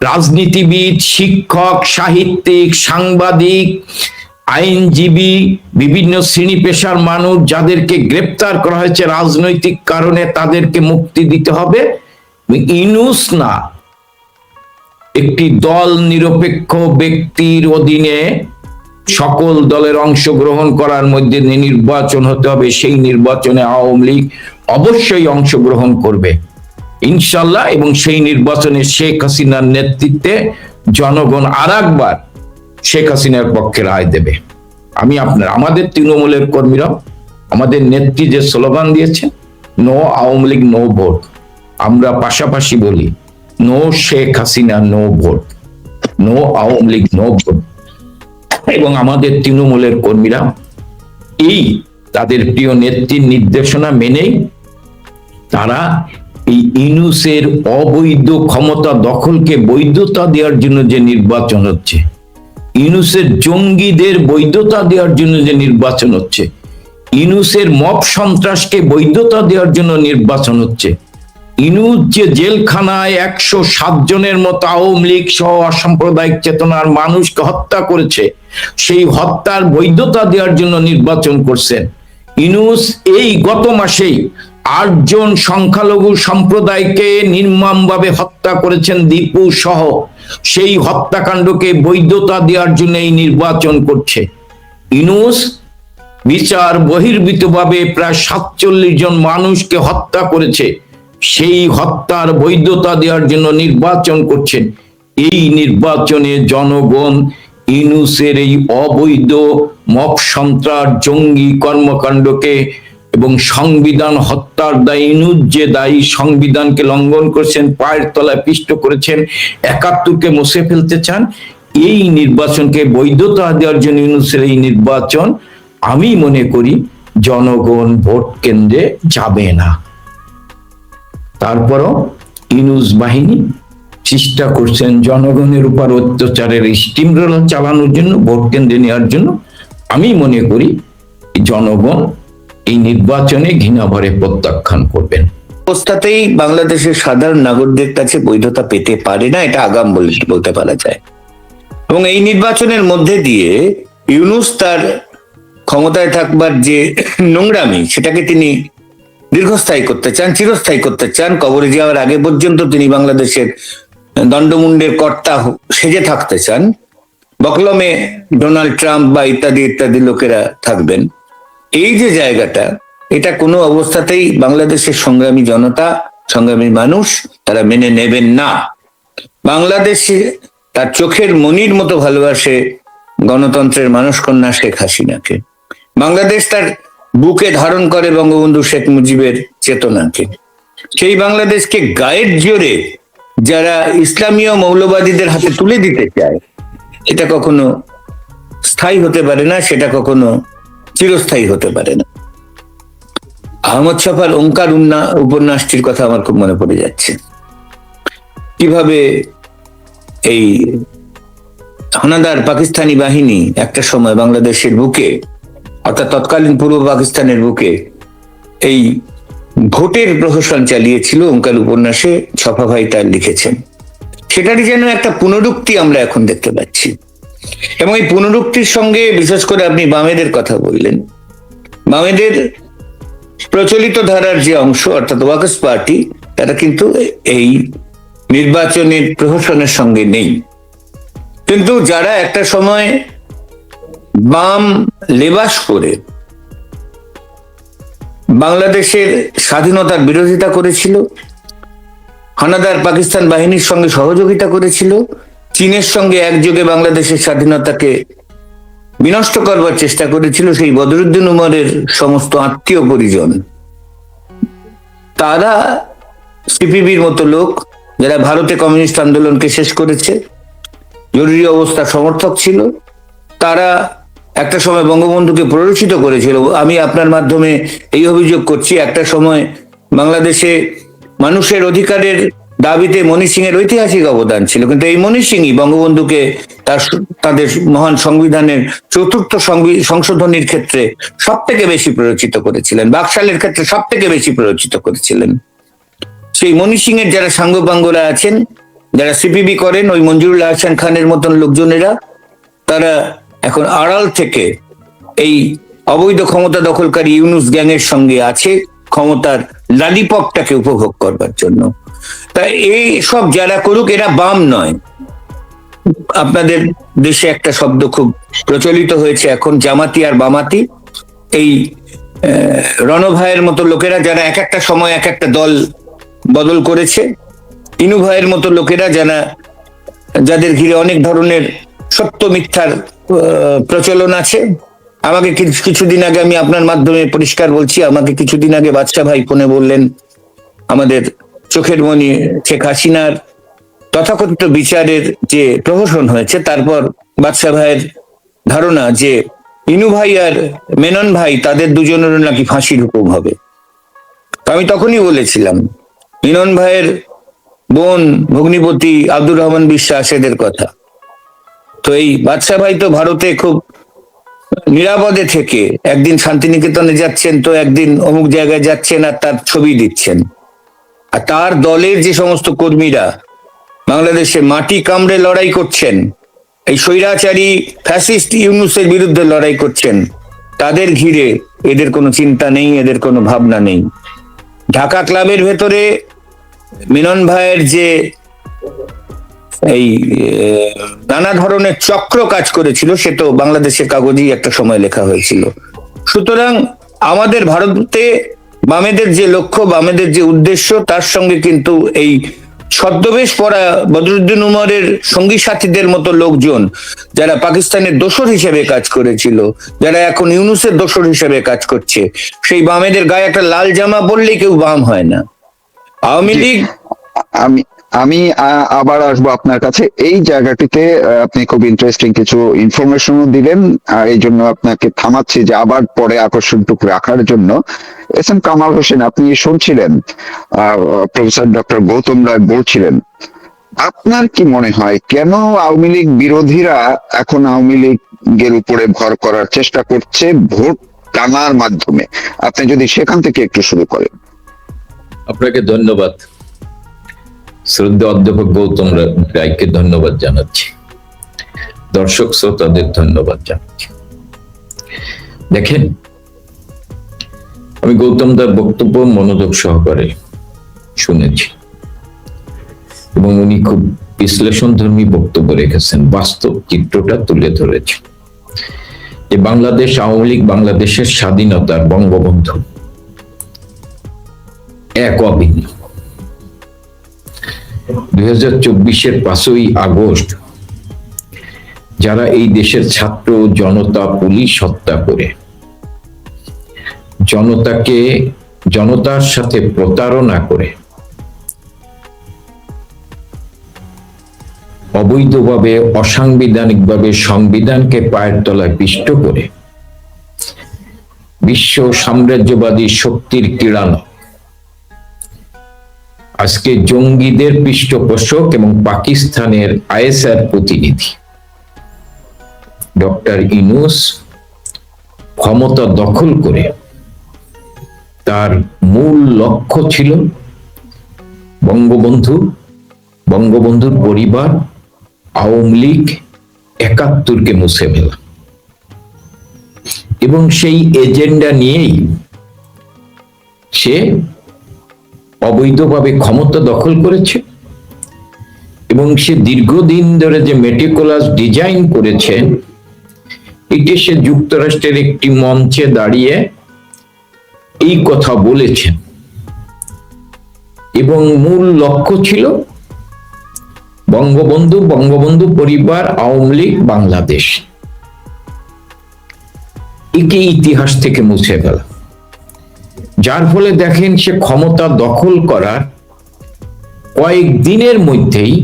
রাজনীতিবিদ, শিক্ষক, সাহিত্যিক, সাংবাদিক, আইনজীবী, বিভিন্ন শ্রেণী পেশার মানুষ যাদেরকে গ্রেপ্তার করা হয়েছে রাজনৈতিক কারণে তাদেরকে মুক্তি দিতে হবে। ইউনূস না, একটি দল নিরপেক্ষ ব্যক্তির অধীনে সকল দলের অংশগ্রহণ করার মধ্যে নির্বাচন হতে হবে। সেই নির্বাচনে আওয়ামী লীগ অবশ্যই অংশগ্রহণ করবে ইনশাল্লাহ, এবং সেই নির্বাচনে শেখ হাসিনার নেতৃত্বে জনগণ আরেকবার শেখ হাসিনার পক্ষে রায় দেবে। আমি আমাদের তৃণমূলের কর্মীরা, আমাদের নেত্রী যে স্লোগান দিয়েছেন no Awami League no vote, আমরা পাশাপাশি বলি no Sheikh Hasina no vote, no Awami League no vote. এবং আমাদের তৃণমূলের কর্মীরা এই তাদের প্রিয় নেত্রীর নির্দেশনা মেনেই তারা এই ইউনূসের অবৈধ ক্ষমতা দখলকে বৈধতা দেওয়ার জন্য যে নির্বাচন হচ্ছে, ইউনূসের জঙ্গিদের বৈধতা দেওয়ার জন্য যে নির্বাচন হচ্ছে, ইউনূসের মব সন্ত্রাসকে বৈধতা দেওয়ার জন্য নির্বাচন হচ্ছে, ইউনূস যে জেলখানায় 107 জনের মতো আওয়ামী লীগ সহ অসাম্প্রদায়িক চেতনার মানুষকে হত্যা করেছে, সেই হত্যার বৈধতা দেওয়ার জন্য নির্বাচন করছেন। ইউনূস এই গত মাসেই 8 জন সংখ্যালঘু সম্প্রদায়কে নির্মমভাবে হত্যা করেছেন দীপু সহ, সেই হত্যাকাণ্ডকে বৈধতা দেওয়ার জন্য এই নির্বাচন করছে। ইউনূস বিচার বহির্ভূতভাবে প্রায় 47 জন মানুষকে হত্যা করেছে, সেই হত্যার বৈধতা দেওয়ার জন্য নির্বাচন করছেন। এই নির্বাচনে জনগণ ইউনূসের এই অবৈধ মব সন্ত্রাস জঙ্গি কর্মকাণ্ডকে এবং সংবিধান হত্যার দায় ইউনূস যে দায়ী, সংবিধানকে লঙ্ঘন করেছেন, পায়ের তলায় পিষ্ট করেছেন, 71কে মুছে ফেলতে চান, এই নির্বাচনকে বৈধতা দেওয়ার জন্য ইউনূসের এই নির্বাচন, আমি মনে করি জনগণ ভোট কেন্দ্রে যাবে না। তারপরও ইউনূস বাহিনী চেষ্টা করছেন জনগণের উপর অত্যাচারের স্টিম রোলার চালানোর জন্য, ভোট কেন্দ্রে নেওয়ার জন্য। আমি মনে করি জনগণ এই নির্বাচনে ঘৃণা ভরে প্রত্যাখ্যান করবেন। অবস্থাতেই বাংলাদেশের সাধারণ নাগরিকদের কাছে বৈধতা পেতে পারে না, এটা আগাম বলতে পারা যায়। এবং এই নির্বাচনের মধ্যে দিয়ে ইউনূস তার ক্ষমতায় থাকবার যে নোংরামি, সেটাকে তিনি দীর্ঘস্থায়ী করতে চান, চিরস্থায়ী করতে চান। কবরে যাওয়ার আগে পর্যন্ত তিনি বাংলাদেশের দণ্ডমুণ্ডের কর্তা সেজে থাকতে চান। বকলমে ডোনাল্ড ট্রাম্প বা ইত্যাদি ইত্যাদি লোকেরা থাকবেন। এই যে জায়গাটা, এটা কোনো অবস্থাতেই বাংলাদেশের সংগ্রামী জনতা, সংগ্রামী মানুষ তারা মেনে নেবেন না। বাংলাদেশে তার চোখের মনির মতো ভালোবাসে গণতন্ত্রের মানুষ কন্যা শেখ হাসিনাকে। বাংলাদেশ তার বুকে ধারণ করে বঙ্গবন্ধু শেখ মুজিবের চেতনাকে। সেই বাংলাদেশকে গায়ের জোরে যারা ইসলামীয় মৌলবাদীদের হাতে তুলে দিতে চায়, এটা কখনো স্থায়ী হতে পারে না, সেটা কখনো চিরস্থায়ী হতে পারে না। আহমদ ছফার ওঙ্কার উপন্যাসটির কথা আমার খুব মনে পড়ে যাচ্ছে। কিভাবে এই হানাদার পাকিস্তানি বাহিনী একটা সময় বাংলাদেশের বুকে, অর্থাৎ তৎকালীন পূর্ব পাকিস্তানের বুকে এই ভোটের প্রহসন চালিয়েছিল, ওঙ্কাল উপন্যাসে ছফা ভাই তার লিখেছেন। সেটারই যেন একটা পুনরুক্তি আমরা এখন দেখতে পাচ্ছি। এবং এই পুনরুক্তির সঙ্গে বিশেষ করে আপনি বামেদের কথা বললেন, বামেদের প্রচলিত ধারার যে অংশ অর্থাৎ ওয়ার্কার্স পার্টি, তারা কিন্তু এই নির্বাচনের প্রহসনের সঙ্গে নেই। কিন্তু যারা একটা সময় বাম লেবাস করে বাংলাদেশের স্বাধীনতার বিরোধিতা করেছিল, হানাদার পাকিস্তান বাহিনীর সঙ্গে সহযোগিতা করেছিল, চীনের সঙ্গে একযোগে বাংলাদেশের স্বাধীনতাকে বিনষ্ট করবার চেষ্টা করেছিল, সেই বদরুদ্দিন উমরের সমস্ত আত্মীয় পরিজন, তারা সিপিবির মতো লোক যারা ভারতে কমিউনিস্ট আন্দোলনকে শেষ করেছে, জরুরি অবস্থার সমর্থক ছিল, তারা একটা সময় বঙ্গবন্ধুকে প্ররোচিত করেছিল। আমি আপনার মাধ্যমে এই অভিযোগ করছি, একটা সময় বাংলাদেশে মানুষের অধিকারের দাবিতে মনি সিং এর ঐতিহাসিক অবদান ছিল, কিন্তু এই মনি সিংই বঙ্গবন্ধুকে তাদের মহান সংবিধানের চতুর্থ সংশোধনীর ক্ষেত্রে সব থেকে বেশি প্ররোচিত করেছিলেন, বাকশালের ক্ষেত্রে সব থেকে বেশি প্ররোচিত করেছিলেন। সেই মনি সিং এর যারা সাঙ্গপাঙ্গরা আছেন, যারা সিপিবি করেন, ওই মঞ্জুরুল আহসান খানের মতন লোকজনেরা, তারা এখন আড়াল থেকে এই অবৈধ ক্ষমতা দখলকারী ইউনুস গ্যাংয়ের সঙ্গে আছে ক্ষমতার লালিপপটাকে উপভোগ করবার জন্য। তাই এই সব যারা করুক, এরা বাম নয়। আপনাদের দেশে একটা শব্দ খুব প্রচলিত হয়েছে এখন, জামাতি আর বামাতি। এই রণভাইয়ের মতো লোকেরা যারা এক একটা সময় এক একটা দল বদল করেছে, ইনু ভাইয়ের মতো লোকেরা যাদের ঘিরে অনেক ধরনের সত্য মিথ্যার প্রচলন আছে। আমাকে কিছুদিন আগে, আমি আপনার মাধ্যমে পরিষ্কার বলছি, আমাকে কিছুদিন আগে বাদশা ভাই ফোনে বললেন আমাদের চোখের মনি শেখ হাসিনার তথাকথিত বিচারের যে প্রহসন হয়েছে, তারপর বাদশা ভাইয়ের ধারণা যে ইনু ভাই আর মেনন ভাই তাদের দুজনেরও নাকি ফাঁসির হুকুম হবে। তো আমি তখনই বলেছিলাম মিনন ভাইয়ের বোন ভগ্নিপতি আব্দুর রহমান বিশ্বাস এদের কথা। তো এই বাদশা ভাই তো ভারতে খুব নিরাপদে থেকে একদিন শান্তিনিকেতনে যাচ্ছেন, তো একদিন অমুক জায়গায় যাচ্ছেন আর তার ছবি দিচ্ছেন। আর তার দলের যে সমস্ত কর্মীরা বাংলাদেশে মাটি কামড়ে লড়াই করছেন, এই স্বৈরাচারী ফ্যাসিস্ট ইউনুসের বিরুদ্ধে লড়াই করছেন, তাদের ঘিরে এদের কোনো চিন্তা নেই, এদের কোনো ভাবনা নেই। ঢাকা ক্লাবের ভেতরে মিনন ভাইয়ের যে এই নানা ধরনের চক্র কাজ করেছিল, সে তো বাংলাদেশের কাগজেই একটা সময় লেখা হয়েছিল। সুতরাং আমাদের ভারতে বামেদের যে লক্ষ্য, বামেদের যে উদ্দেশ্য, তার সঙ্গে কিন্তু এই ছদ্মবেশ পরা বদরুদ্দিন উমরের সঙ্গী সাথীদের মতো লোকজন, যারা পাকিস্তানের দোসর হিসেবে কাজ করেছিল, যারা এখন ইউনুসের দোসর হিসেবে কাজ করছে, সেই বামেদের গায়ে একটা লাল জামা পরলেই কেউ বাম হয় না। আওয়ামী লীগ, আমি আবার আসবো আপনার কাছে। এই জায়গাটিতে আপনি খুব ইন্টারেস্টিং কিছু ইনফরমেশনও দিলেন, এই জন্য আপনাকে থামাচ্ছি যে আবার পরে আকর্ষণটুকু রাখার জন্য। এস এম কামাল হোসেন, আপনি শুনছিলেন প্রফেসর ডক্টর গৌতম রায় বলছিলেন, আপনার কি মনে হয় কেন আওয়ামী লীগ বিরোধীরা এখন আওয়ামী লীগের উপরে ভর করার চেষ্টা করছে ভোট টানার মাধ্যমে? আপনি যদি সেখান থেকে একটু শুরু করেন। আপনাকে ধন্যবাদ। শ্রদ্ধা অধ্যাপক গৌতম রায়কে ধন্যবাদ জানাচ্ছি, দর্শক শ্রোতাদের ধন্যবাদ জানাচ্ছি। দেখেন, আমি গৌতম দার বক্তব্য মনোযোগ সহকারে শুনেছি এবং উনি খুব বিশ্লেষণধর্মী বক্তব্য রেখেছেন, বাস্তব চিত্রটা তুলে ধরেছেন যে বাংলাদেশ আওয়ামী লীগ বাংলাদেশের স্বাধীনতার বঙ্গবন্ধু এক অভিন্ন। 2024-এর 5ই আগস্ট যারা এই দেশের ছাত্র জনতা পুলিশ হত্যা করে জনতার সাথে প্রতারণা করে অবৈধভাবে অসাংবিধানিকভাবে সংবিধানকে পায়ের তলায় পিষ্ট করে বিশ্ব সাম্রাজ্যবাদী শক্তির কিড়ানো আজকে জঙ্গিদের পৃষ্ঠপোষক এবং পাকিস্তানের আইএসআর প্রতিনিধি, ডক্টর ইউনূস ক্ষমতা দখল করে তার মূল লক্ষ্য ছিল বঙ্গবন্ধুর পরিবার, আওয়ামী লীগ, ৭১কে মুছে ফেলা, এবং সেই এজেন্ডা নিয়েই সে অবৈধভাবে ক্ষমতা দখল করেছে। এবং সে দীর্ঘদিন ধরে যে মেটিকুলাস ডিজাইন করেছেন, এটি সে যুক্তরাষ্ট্রের একটি মঞ্চে দাঁড়িয়ে এই কথা বলেছেন, এবং মূল লক্ষ্য ছিল বঙ্গবন্ধু পরিবার, আওয়ামী লীগ, বাংলাদেশ, একে ইতিহাস থেকে মুছে ফেলা। যার ফলে দেখেন সে ক্ষমতা দখল করার কয়েকদিনের মধ্যেই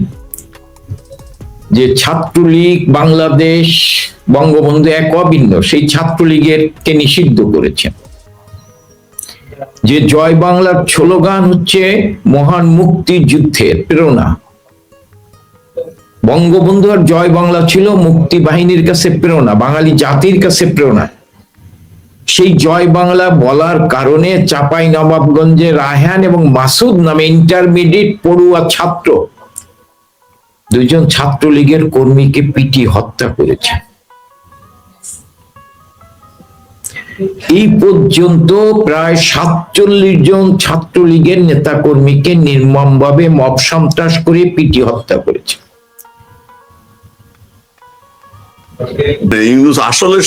যে ছাত্রলীগ, বাংলাদেশ, বঙ্গবন্ধু এক অভিন্ন, সেই ছাত্রলীগের কে নিষিদ্ধ করেছেন। যে জয় বাংলার স্লোগান হচ্ছে মহান মুক্তিযুদ্ধের প্রেরণা, বঙ্গবন্ধু আর জয় বাংলা ছিল মুক্তি বাহিনীর কাছে প্রেরণা, বাঙালি জাতির কাছে প্রেরণা। সেই জয় বাংলা বলার কারণে চাঁপাই নবাবগঞ্জে রায়হান এবং মাসুদ নামে ইন্টারমিডিয়েট পড়ুয়া ছাত্র, দুইজন ছাত্রলীগের কর্মীকে পিটিয়ে হত্যা করেছে। এই পর্যন্ত প্রায় ৪৭ জন ছাত্রলীগের নেতা কর্মীকে নির্মমভাবে মব সন্ত্রাস করে পিটিয়ে হত্যা করেছে। ইউনূস আসলে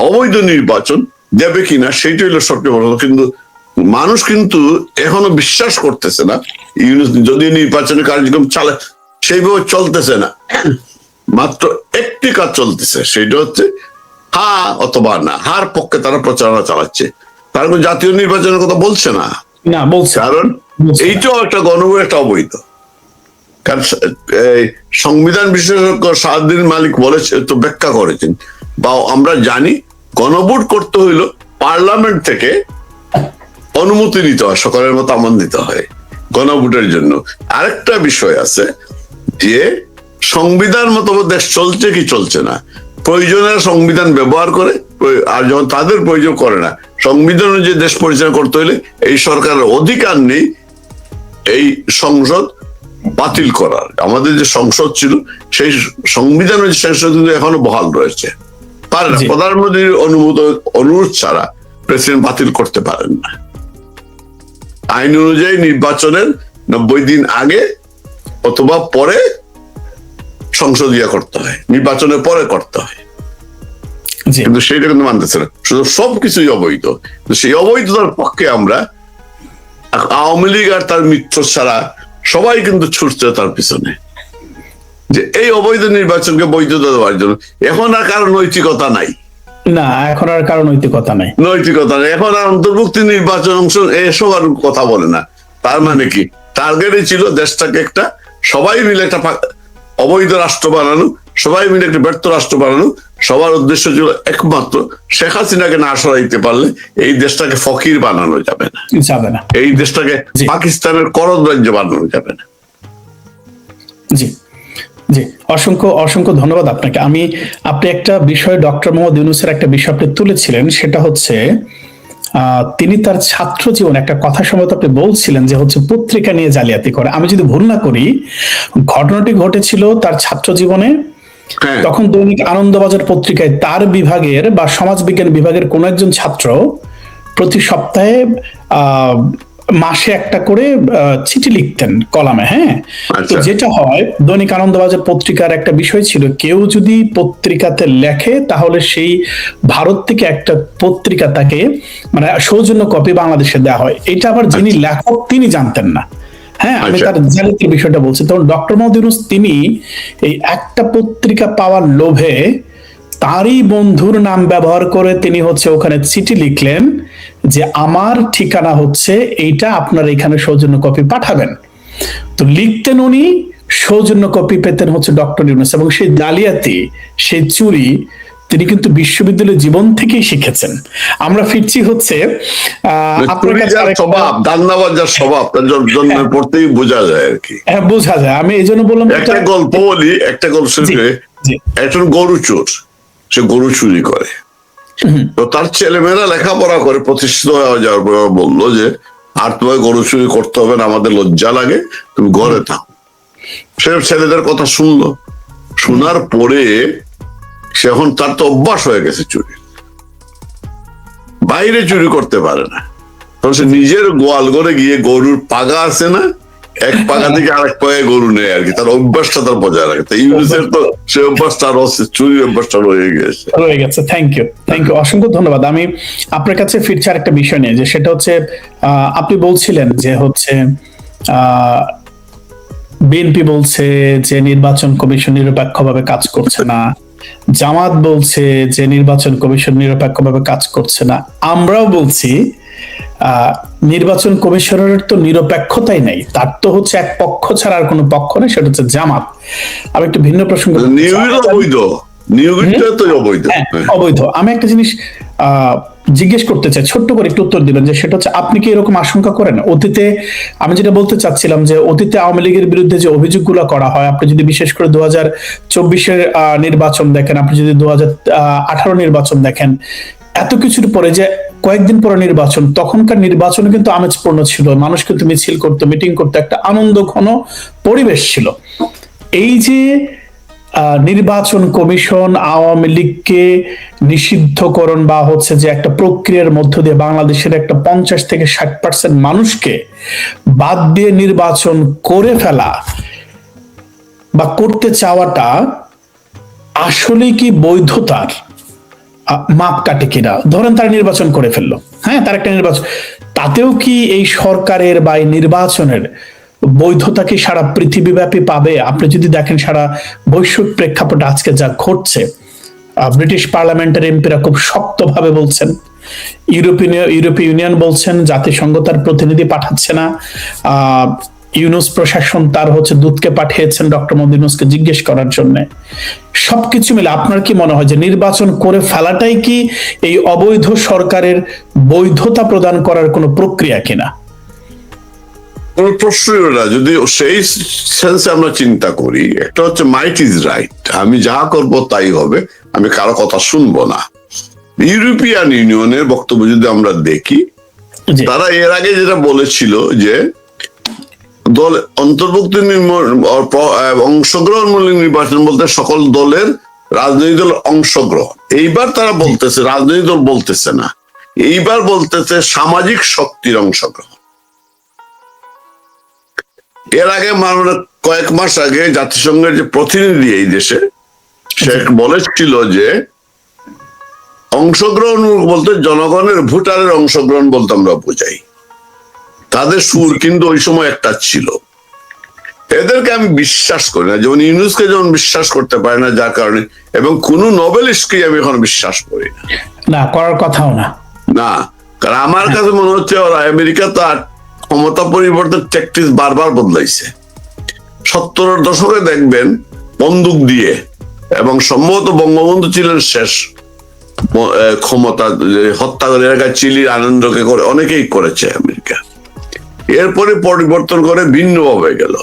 অবৈধ নির্বাচন দেবে কিনা সেটা হলো সবচেয়ে বড়। কিন্তু মানুষ কিন্তু এখনো বিশ্বাস করতেছে না ইউনূস যদি নির্বাচনের কার্যক্রম চালায়, সেইভাবে চলতেছে না। মাত্র একটি কাজ চলতেছে, সেটা হচ্ছে হা অথবা না, হার পক্ষে তারা প্রচারণা চালাচ্ছে। তার জাতীয় নির্বাচনের কথা বলছে না, কারণ এইটাও একটা গণভোট, একটা অবৈধ। কারণ সংবিধান বিশেষজ্ঞ শাহদ্দিন মালিক বলেছে, তো ব্যাখ্যা করেছেন, বা আমরা জানি গণভোট করতে হইলো পার্লামেন্ট থেকে অনুমতি নিতে হয়, সকলের মতো আমন্ত্রিত হয় গণভোটের জন্য। আরেকটা বিষয় আছে যে সংবিধান মতো দেশ চলছে কি চলছে না, প্রয়োজনের সংবিধান ব্যবহার করে, আর যখন তাদের প্রয়োজন করে না, সংবিধান অনুযায়ী দেশ পরিচালনা করতে হলে এই সরকারের অধিকার নেই এই সংসদ বাতিল করার। আমাদের যে সংসদ ছিল সেই সংবিধান সংসদ কিন্তু এখনো বহাল রয়েছে, পারে না। প্রধানমন্ত্রীর অনুরোধ ছাড়া প্রেসিডেন্ট বাতিল করতে পারেন না। আইন অনুযায়ী নির্বাচনের ৯০ দিন আগে অথবা পরে সংসদীয় করতে হয়, নির্বাচনের পরে করতে হয়, কিন্তু সেইটা কিন্তু মানতেছে না। শুধু সবকিছুই অবৈধ। সেই অবৈধতার পক্ষে আমরা, আওয়ামী লীগ আর তার মিত্র ছাড়া সবাই কিন্তু ছুটছে তার পিছনে, যে এই অবৈধ নির্বাচনকে বৈধতা দেওয়ার জন্য। এখন আর কারো নৈতিকতা নাই, এখন আর কারো নৈতিকতা নাই। এখন আর অন্তর্ভুক্তি নির্বাচন অংশ এসব আর কথা বলে না। তার মানে কি, টার্গেটই ছিল দেশটাকে একটা সবাই মিলে একটা অবৈধ রাষ্ট্র বানানো, সবাই মিলে একটা ব্যর্থ রাষ্ট্র বানানো। সবার উদ্দেশ্য ছিল একমাত্র শেখ হাসিনাকে না সরাইতে পারলে এই দেশটাকে ফকির বানানো যাবে না, এই দেশটাকে পাকিস্তানের করদ রাজ্য বানানো যাবে না। জি জি, অসংখ্য ধন্যবাদ আপনাকে। আপনি একটা বিষয়, ডক্টর মোহাম্মদ ইউনূসের একটা বিষয় আপনি তুলেছিলেন, সেটা হচ্ছে তিনি তার ছাত্র জীবনে একটা কথা সম্ভবত আপনি বলছিলেন যে হচ্ছে পত্রিকা নিয়ে জালিয়াতি করে। আমি যদি ভুল না করি, ঘটনাটি ঘটেছিল তার ছাত্র জীবনে। তখন দৈনিক আনন্দবাজার পত্রিকায় তার বিভাগের বা সমাজবিজ্ঞান বিভাগের কোন একজন ছাত্র প্রতি সপ্তাহে মাসে একটা করে চিঠি লিখতেন কলামে। হ্যাঁ, তো যেটা হয়, দৈনিক আনন্দবাজার পত্রিকার একটা বিষয় ছিল, কেউ যদি পত্রিকাতে লেখে তাহলে সেই ভারত থেকে একটা পত্রিকা তাকে মানে সৌজন্য কপি বাংলাদেশে দেওয়া হয়। এটা আবার যিনি লেখক তিনি জানতেন না। হ্যাঁ, আমি তার জালিয়াতির বিষয়টা বলছি। তখন ডক্টর মোহাম্মদ ইউনূস তিনি এই একটা পত্রিকা পাওয়ার লোভে তারই বন্ধুর নাম ব্যবহার করে তিনি হচ্ছে ওখানে চিঠি লিখলেন যে আমার ঠিকানা হচ্ছে এইটা, আপনার এখানে সৌজন্য কপি পাঠাবেন। তো লিখতেন উনি, সৌজন্য কপি পেতেন হচ্ছে ডক্টর ইউনূস। এবং সেই জালিয়াতি, সেই চুরি তিনি কিন্তু বিশ্ববিদ্যালয় জীবন থেকেই শিখেছেন। আমরা ফিরছি হচ্ছে আপনার কাছে স্বভাব, দান্নাবাজ যার স্বভাব, তার জন্মের পর থেকেই বোঝা যায় আর কি। হ্যাঁ, বোঝা যায়। আমি এই জন্য বললাম একটা গল্প বলি, একটা গল্প শুনে, একজন গরু চোর, সে গরু চুরি করে। তো তার ছেলেমেয়েরা লেখাপড়া করে প্রতিষ্ঠিত হয়ে যাওয়ার পর বললো যে আর তোমায় গরু চুরি করতে হবে না, আমাদের লজ্জা লাগে, তুমি ঘরে থাকো। সে ছেলেদের কথা শুনলো, শোনার পরে সে এখন তার তো অভ্যাস হয়ে গেছে চুরি, বাইরে চুরি করতে পারে না। তখন সে নিজের গোয়াল ঘরে গিয়ে গরুর পাগা আছে না, এক পাগা থেকে আরেক পাগায় গরু নেয় আর কি, তার অভ্যাসটা তার বজায় রাখে। তো ইউনুসের তো সে অভ্যাসটা আর চুরির অভ্যাসটা রয়ে গেছে। থ্যাংক ইউ, অসংখ্য ধন্যবাদ। আমি আপনার কাছে ফিরছি আরেকটা বিষয় নিয়ে, যে সেটা হচ্ছে আপনি বলছিলেন যে হচ্ছে বিএনপি বলছে যে নির্বাচন কমিশন নিরপেক্ষভাবে কাজ করছে না, জামাত বলছে যে নির্বাচন কমিশন নিরপেক্ষভাবে কাজ করছে না, আমরাও বলছি নির্বাচন কমিশনের তো নিরপেক্ষতাই নাই, তার তো হচ্ছে এক পক্ষ ছাড়া আর কোনো পক্ষ নেই, সেটা হচ্ছে জামাত। আমি একটু ভিন্ন প্রসঙ্গ, অবৈধ। আমি একটা জিনিস জিজ্ঞেস করতে চাই, ছোট্ট করে একটু উত্তর দিবেন, যে সেটা হচ্ছে আপনি কি এরকম আশঙ্কা করেন অতীতে? আমি যেটা বলতে চাচ্ছিলাম যে অতীতে আওয়ামী লীগের বিরুদ্ধে যে অভিযোগগুলো করা হয়, আপনি যদি বিশেষ করে 2024-এর নির্বাচন দেখেন, আপনি যদি 2018 নির্বাচন দেখেন, এত কিছুর পরে যে কয়েকদিন পরে নির্বাচন, তখনকার নির্বাচন কিন্তু আমেজপূর্ণ ছিল, মানুষ কিন্তু মিছিল করতো, মিটিং করতো, একটা আনন্দ ঘন পরিবেশ ছিল। এই যে নির্বাচন কমিশন আওয়ামী লীগকে নিষিদ্ধকরণ বা হচ্ছে যে একটা প্রক্রিয়ার মধ্য দিয়ে বাংলাদেশের একটা 50 থেকে 60% মানুষকে বাদ দিয়ে নির্বাচন করে ফেলা বা করতে চাওয়াটা আসলে কি বৈধতার মাপকাঠি কিনা? ধরেন তারা নির্বাচন করে ফেললো, হ্যাঁ, তার একটা নির্বাচন, তাতেও কি এই সরকারের বা এই নির্বাচনের বৈধতা কি সারা পৃথিবীব্যাপী পাবে? আপনি যদি দেখেন সারা বৈশ্বিক প্রেক্ষাপটে আজকে যা ঘটছে, ব্রিটিশ পার্লামেন্টের এমপিরা খুব শক্তভাবে বলছেন, ইউরোপীয় ইউনিয়ন বলছেন জাতিসংঘ তার প্রতিনিধি পাঠাচ্ছে না, ইউনুস প্রশাসন তার হচ্ছে দূতকে পাঠিয়েছেন ডক্টর মোহাম্মদ ইউনুসকে জিজ্ঞেস করার জন্য। সবকিছু মিলে আপনার কি মনে হয় যে নির্বাচন করে ফেলাটাই কি এই অবৈধ সরকারের বৈধতা প্রদান করার কোনো প্রক্রিয়া কিনা? কোন প্রশ্নই না। যদি সেই সেন্সে আমরা চিন্তা করি, একটা হচ্ছে মাইট ইজ রাইট, আমি যা করব তাই হবে, আমি কারো কথা শুনবো না। ইউরোপিয়ান ইউনিয়নের বক্তব্য যদি আমরা দেখি, তারা এর আগে যেটা বলেছিল যে দল অন্তর্ভুক্তি অংশগ্রহণমূলক নির্বাচন বলতে সকল দলের রাজনৈতিক দল অংশগ্রহণ, এইবার তারা বলতেছে রাজনৈতিক দল বলতেছে না, এইবার বলতেছে সামাজিক শক্তির অংশগ্রহণ। এর আগে কয়েক মাস আগে জাতিসংঘের যে প্রতিনিধি এই দেশে, সে বলেছিল যে অংশগ্রহণ বলতে জনগণের ভোটারের অংশগ্রহণ বলতে আমরা বোঝাই। তাদের সুর কিন্তু ওই সময় একটা ছিল। এদেরকে আমি বিশ্বাস করি না, যেমন ইউনুসকে যেমন বিশ্বাস করতে পারে না, যার কারণে, এবং কোন নোবেলিস্টকে আমি এখন বিশ্বাস করি না, করার কথাও না। কারণ আমার কাছে মনে হচ্ছে ওরা আমেরিকা তার ক্ষমতা পরিবর্তন ট্যাকটিক্স বারবার বদলাইছে। 70-এর দশকে দেখবেন বন্দুক দিয়ে, এবং সম্ভবত বঙ্গবন্ধু ছিলেন শেষ ক্ষমতা হত্যা করে, এলাকায় চিলির আনন্দকে করে অনেকেই করেছে আমেরিকা। এরপরে পরিবর্তন করে ভিন্ন ভাবে গেল,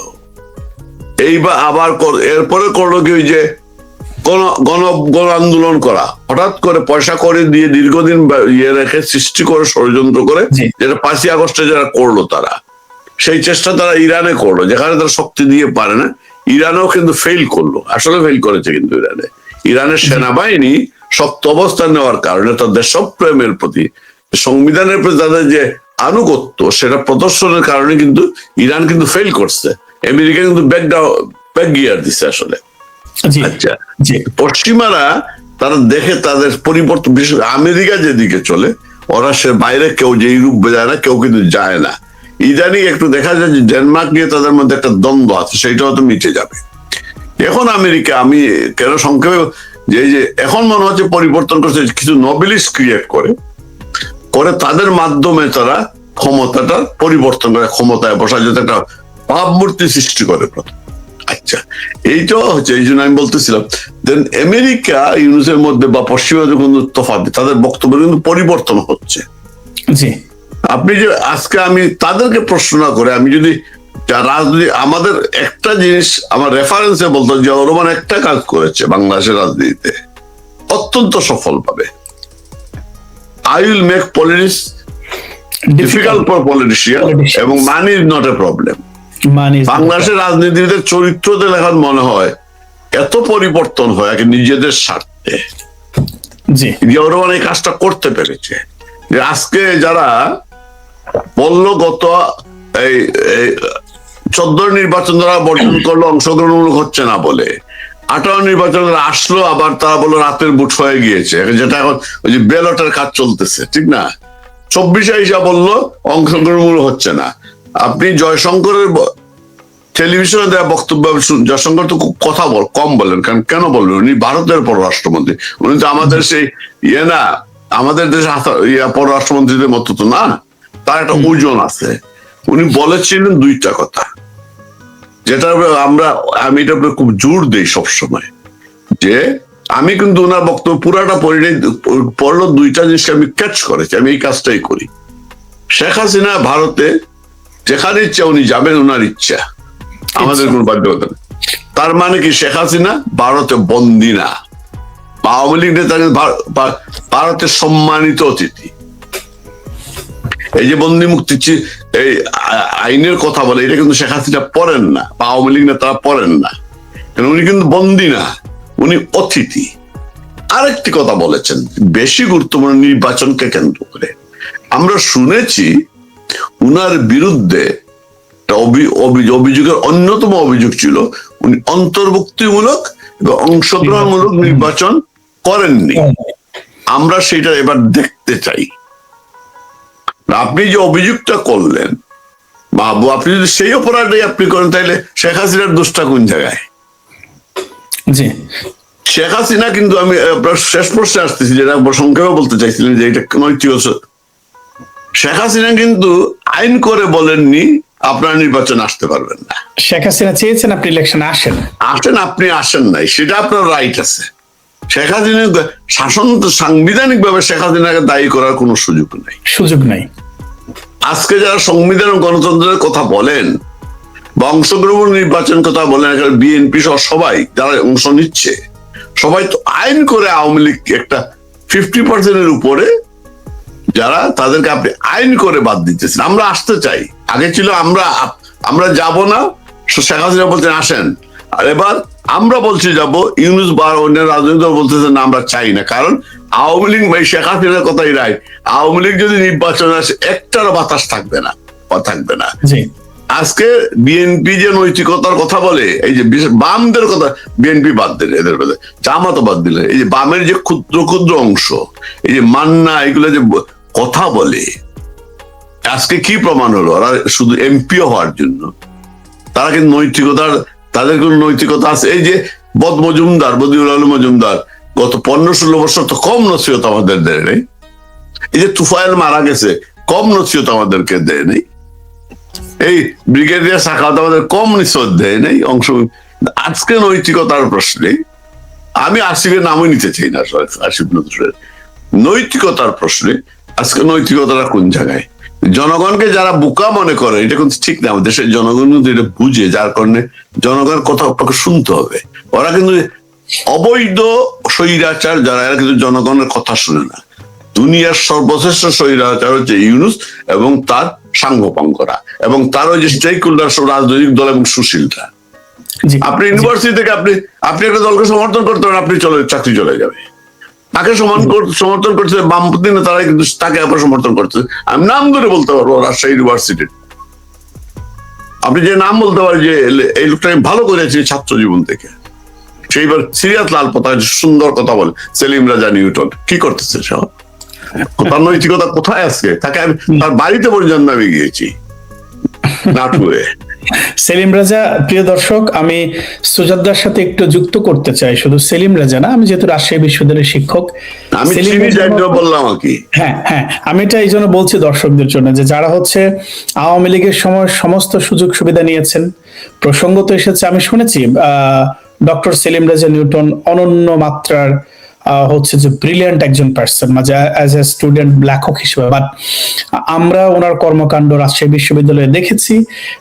এইবার আবার এরপরে করলো কি, ওই যে গণ আন্দোলন করা, হঠাৎ করে পয়সা করে দিয়ে দীর্ঘদিন ইয়ে রেখে সৃষ্টি করে ষড়যন্ত্র করে, যেটা 5ই আগস্টে যারা করলো, তারা সেই চেষ্টা তারা ইরানে করলো, যেখানে তারা শক্তি দিয়ে পারে না। ইরানেও কিন্তু ফেল করলো, আসলে ফেল করেছে কিন্তু ইরানের সেনাবাহিনী শক্ত অবস্থান নেওয়ার কারণে তাদের দেশপ্রেমের প্রতি, সংবিধানের প্রতি তাদের যে আনুগত্য, সেটা প্রদর্শনের কারণে কিন্তু ইরান কিন্তু ফেল করছে। আমেরিকা কিন্তু ব্যাক গিয়ার দিচ্ছে আসলে। আচ্ছা, পশ্চিমারা তারা দেখে তাদের পরিবর্তন, বিশেষ আমেরিকা যেদিকে চলে, ওরা সে বাইরে কেউ যে ইউরোপ যায় না, কেউ কিন্তু যায় না। ইদানিং একটু দেখা যায় যে ডেনমার্ক নিয়ে তাদের মধ্যে একটা দ্বন্দ্ব আছে, সেইটা হয়তো মিটে যাবে। এখন আমেরিকা, আমি কেন সংক্ষেপে যে এখন মনে হচ্ছে পরিবর্তন করছে, কিছু নোবেলিস্ট ক্রিয়েট করে তাদের মাধ্যমে তারা ক্ষমতাটা পরিবর্তন করে, ক্ষমতায় বসা, যাতে একটা ভাবমূর্তি সৃষ্টি করে প্রথম। আচ্ছা, এইটাও হচ্ছে, এই জন্য আমি বলতেছিলাম দেন আমেরিকা ইউনুসের মধ্যে বা পশ্চিমা যখন তফাৎ, তাদের বক্তব্য কিন্তু পরিবর্তন হচ্ছে। জি আপনি যে আজকে আমি তাদেরকে প্রশ্ন না করে, আমি যদি রাজনীতি, আমাদের একটা জিনিস আমার রেফারেন্সে বলতো যে রহমান একটা কাজ করেছে বাংলাদেশের রাজনীতিতে অত্যন্ত সফলভাবে, I will make politics difficult for politician এবং money is not a problem. বাংলাদেশের রাজনীতিবিদের চরিত্রতে লেখার মনে হয় এত পরিবর্তন হয় নিজেদের স্বার্থে। জিয়াউর রহমান এই কাজটা করতে পেরেছে। যে আজকে যারা বলল গত এই 14 নির্বাচন যারা বর্জন করলো অংশগ্রহণমূলক হচ্ছে না বলে, 18 নির্বাচন আসলো আবার তারা বললো রাতের বুট হয়ে গিয়েছে, যেটা এখন ওই যে ব্যালটের কাজ চলতেছে, ঠিক না? 24 হিসাব বললো অংশগ্রহণমূলক হচ্ছে না। আপনি জয়শঙ্করের টেলিভিশনে দেওয়া বক্তব্য, জয়শঙ্কর তো খুব কথা কম বলেন, কারণ কেন বলবেন, উনি ভারতের পররাষ্ট্রমন্ত্রী, উনি তো আমাদের সেই না, আমাদের দেশে পররাষ্ট্রমন্ত্রীদের মতো তো না, তার একটা ওজন আছে। উনি বলেছিলেন দুইটা কথা, যেটা আমি এটা খুব জোর দিই সবসময়, যে আমি কিন্তু ওনার বক্তব্য পুরাটা পড়লো, দুইটা জিনিসকে আমি ক্যাচ করেছি, আমি এই কাজটাই করি। শেখ হাসিনা ভারতে যেখানে ইচ্ছা উনি যাবেন, ওনার ইচ্ছা, আমাদের কোন বাধ্যবাধকতা নেই। তার মানে কি শেখ হাসিনা ভারতে বন্দী না, বা আওয়ামী লীগ নেতা ভারতের সম্মানিত অতিথি। এই যে বন্দী মুক্তি এই আইনের কথা বলে, এটা কিন্তু শেখ হাসিনা পড়েন না, বা আওয়ামী লীগ নেতারা পড়েন না, কারণ উনি কিন্তু বন্দী না, উনি অতিথি। আরেকটি কথা বলেছেন বেশি গুরুত্বপূর্ণ, নির্বাচনকে কেন্দ্র করে আমরা শুনেছি উনার বিরুদ্ধে অভিযোগের অন্যতম অভিযোগ ছিল উনি অন্তর্ভুক্তিমূলক এবং অংশগ্রহণমূলক নির্বাচন করেননি। আমরা সেটা এবার দেখতে চাই। আপনি যে অভিযোগটা করলেন বাবু, আপনি যদি সেই অপরাধটাই আপনি করেন, তাহলে শেখ হাসিনার দোষটা কোন জায়গায়? জি, শেখ হাসিনা কিন্তু, আমি আপনার শেষ প্রশ্নে আসতেছি, যেটা সংক্ষেপে বলতে চাইছিলেন যে এটা নৈতিক, শেখ হাসিনা কিন্তু আইন করে বলেননি আপনারা নির্বাচন আসতে পারবেন না। শেখ হাসিনা চেয়েছেন আপনি ইলেকশনে আসেন, আপনি আসেন নাই, সেটা আপনার রাইট আছে। শেখ হাসিনা শাসন, সাংবিধানিক ভাবে শেখ হাসিনাকে দায়ী করার কোনো সুযোগ নাই। আজকে যারা সংবিধান ও গণতন্ত্রের কথা বলেন বা অংশগ্রহণ নির্বাচন কথা বলেন, বিএনপি সহ সবাই যারা অংশ নিচ্ছে, সবাই তো আইন করে আওয়ামী লীগ একটা 50% উপরে যারা, তাদেরকে আপনি আইন করে বাদ দিতেছেন। আমরা আসতে চাই, আগে ছিল আমরা যাব না, শেখ হাসিনা বলছেন আসেন, আর এবার আমরা বলছি যাব, ইউনুস বা অন্য রাজনৈতিক দল বলতেছে না আমরা চাই না, কারণ আওয়ামী লীগ, শেখ হাসিনার কথাই রায়, আওয়ামী লীগ যদি নির্বাচন আসে একটার বাতাস থাকবে না। আজকে বিএনপি যে নৈতিকতার কথা বলে, এই যে বামদের কথা, বিএনপি বাদ দিলে, এদের বলে জামাতও বাদ দিলে, এই যে বামের যে ক্ষুদ্র ক্ষুদ্র অংশ, এই যে মান্না, এগুলো যে কথা বলে, আজকে কি প্রমাণ হলো? ওরা শুধু এমপি হওয়ার জন্য, তারা কিন্তু নৈতিকতার, তাদের কোন নৈতিকতা আছে? এই যে বদিউল আলম মজুমদার গত 15-16 বছর তো কম নসিহত আমাদের দেয় নেই। এই যে তুফাইল মারা গেছে, কম নসিহত আমাদেরকে দেয় নেই। এই ব্রিগেডিয়ার সাখাওয়াত আমাদের কম নসিহত দেয় নেই অংশ। আজকে নৈতিকতার প্রশ্নে আমি আসিফের নামই নিতে চাই না, আসিফ নজরুলের নৈতিকতার প্রশ্নে আজকে নৈতিকতাটা কোন জায়গায়? জনগণকে যারা বোকা মনে করে, এটা কিন্তু ঠিক না। আমাদের দেশের জনগণ কিন্তু এটা বুঝে, যার কারণে জনগণের কথা আপনাকে শুনতে হবে। ওরা কিন্তু অবৈধ স্বৈরাচার যারা, এরা কিন্তু জনগণের কথা শুনে না। দুনিয়ার সর্বশ্রেষ্ঠ স্বৈরাচার হচ্ছে ইউনুস এবং তার সাঙ্গপাঙ্গরা এবং তার ওই যে স্টেক হোল্ডার, রাজনৈতিক দল এবং সুশীলরা। আপনি ইউনিভার্সিটি থেকে আপনি একটা দলকে সমর্থন করতে পারেন, আপনি চাকরি চলে যাবে। তাকে সমর্থন করছে বামপন্থী নেতারা, কিন্তু তাকে আবার সমর্থন করছে। আমি নাম ধরে বলতে পারবো, রাজশাহী ইউনিভার্সিটির আপনি যে নাম বলতে পারেন, যে এই লোকটাকে ভালো করেছে ছাত্র জীবন থেকে, সেইবার সিরিয়াস লাল পতা সুন্দর কথা বলে, সেলিম রাজা নিউটন কি করতেছে সব, তার নৈতিকতা কোথায় আজকে? তাকে আমি তার বাড়িতে পর্যন্ত আমি গিয়েছি নাটুয়ে। সেলিম রাজা, প্রিয় দর্শক, আমি সুজাতদার সাথে একটু যুক্ত করতে চাই, শুধু সেলিম রাজা না, আমি যেহেতু রাজশাহী বিশ্ববিদ্যালয়ের শিক্ষক, আমি বললাম আর কি। হ্যাঁ, আমি এটা এই জন্য বলছি দর্শকদের জন্য, যে যারা হচ্ছে আওয়ামী লীগের সময় সমস্ত সুযোগ সুবিধা নিয়েছেন, প্রসঙ্গত এসেছে, আমি শুনেছি ডক্টর সেলিম রেজা নিউটন অনন্য মাত্রার হচ্ছে যে ব্রিলিয়ান্ট একজন পার্সন, মানে অ্যাজ এ স্টুডেন্ট ব্ল্যাক হক হিসেবে, বাট আমরা ওনার কর্মকাণ্ড রাজশাহী বিশ্ববিদ্যালয়ে দেখেছি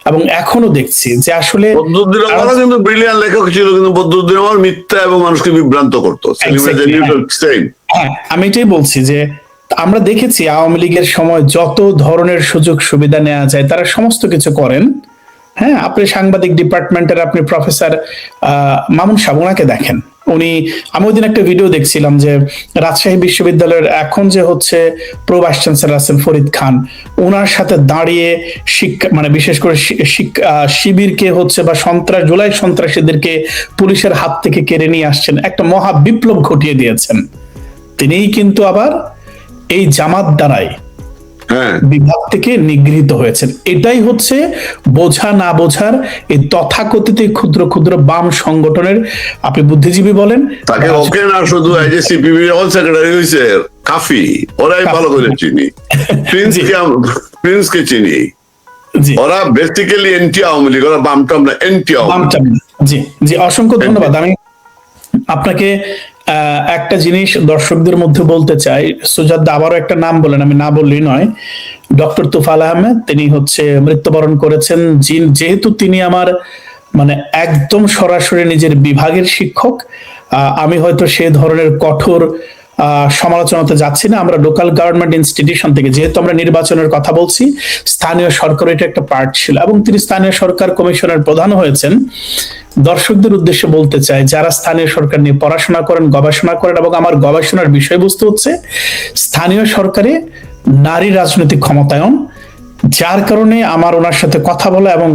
এবং এখনো দেখছি যে আসলে বদরুদ্দিন আমারও কিন্তু ব্রিলিয়ান্ট লেখক ছিল, কিন্তু বদরুদ্দিন আমার মিথ্যা এবং মানুষকে বিভ্রান্ত করতো। হ্যাঁ, আমি এটাই বলছি যে আমরা দেখেছি আওয়ামী লীগের সময় যত ধরনের সুযোগ সুবিধা নেওয়া যায় তারা সমস্ত কিছু করেন। হ্যাঁ, আপনি সাংবাদিক ডিপার্টমেন্টের আপনি প্রফেসর মামুন সাহেব, ওনাকে দেখেন, উনি, আমি ওই দিন একটা ভিডিও দেখছিলাম যে রাজশাহী বিশ্ববিদ্যালয়ের এখন যে হচ্ছে প্রো ভাইস চ্যান্সেলর আছেন ফরিদ খান, ওনার সাথে দাঁড়িয়ে শিক্ষা, মানে বিশেষ করে শিবিরকে হচ্ছে বা জুলাই সন্ত্রাসীদেরকে পুলিশের হাত থেকে কেড়ে নিয়ে আসছেন, একটা মহা বিপ্লব ঘটিয়ে দিয়েছেন। তিনিই কিন্তু আবার এই জামাত দ্বারাই বিভাগ থেকে নিগৃহীত হয়েছেন। এটাই হচ্ছে বোঝা না বোঝার এই তথাকথিত ক্ষুদ্র ক্ষুদ্র বাম সংগঠনের, আপনি বুদ্ধিজীবী বলেন, তাকে ওকে না শুধু সিপিবি অল সেক্রেটারি হইছে কাফি, ওরাই ভালো করে চিনি, প্রিন্সকে চিনি, ওরা বেসিক্যালি এন্টি আওয়ামী লীগ, ওরা বামটাম না, এন্টি আওয়ামী লীগ। জি জি, অসংখ্য ধন্যবাদ। আমি আপনাকে একটা জিনিস দর্শকদের মধ্যে বলতে চাই, সুজাতা আবারও একটা নাম বলেন, আমি না বললেই নয়, ডক্টর তুফাল আহমেদ, তিনি হচ্ছে মৃত্যুবরণ করেছেন। যেহেতু তিনি আমার মানে একদম সরাসরি নিজের বিভাগের শিক্ষক, আমি হয়তো সে ধরনের কঠোর সমালোচনাতে যাচ্ছি না। আমরা লোকাল গভর্নমেন্ট ইনস্টিটিউশন থেকে, যেহেতু আমরা নির্বাচনের কথা বলছি, স্থানীয় সরকার এটা একটা পার্ট ছিল এবং তিনি স্থানীয় সরকার কমিশনের প্রধান হয়েছেন। দর্শকদের উদ্দেশ্যে বলতে চাই, যারা স্থানীয় সরকার নিয়ে পড়াশোনা করেন, গবেষণা করেন, এবং আমার গবেষণার বিষয়বস্তু হচ্ছে স্থানীয় সরকারে নারী রাজনৈতিক ক্ষমতায়ন, যার কারণে আমার ওনার সাথে কথা বলা এবং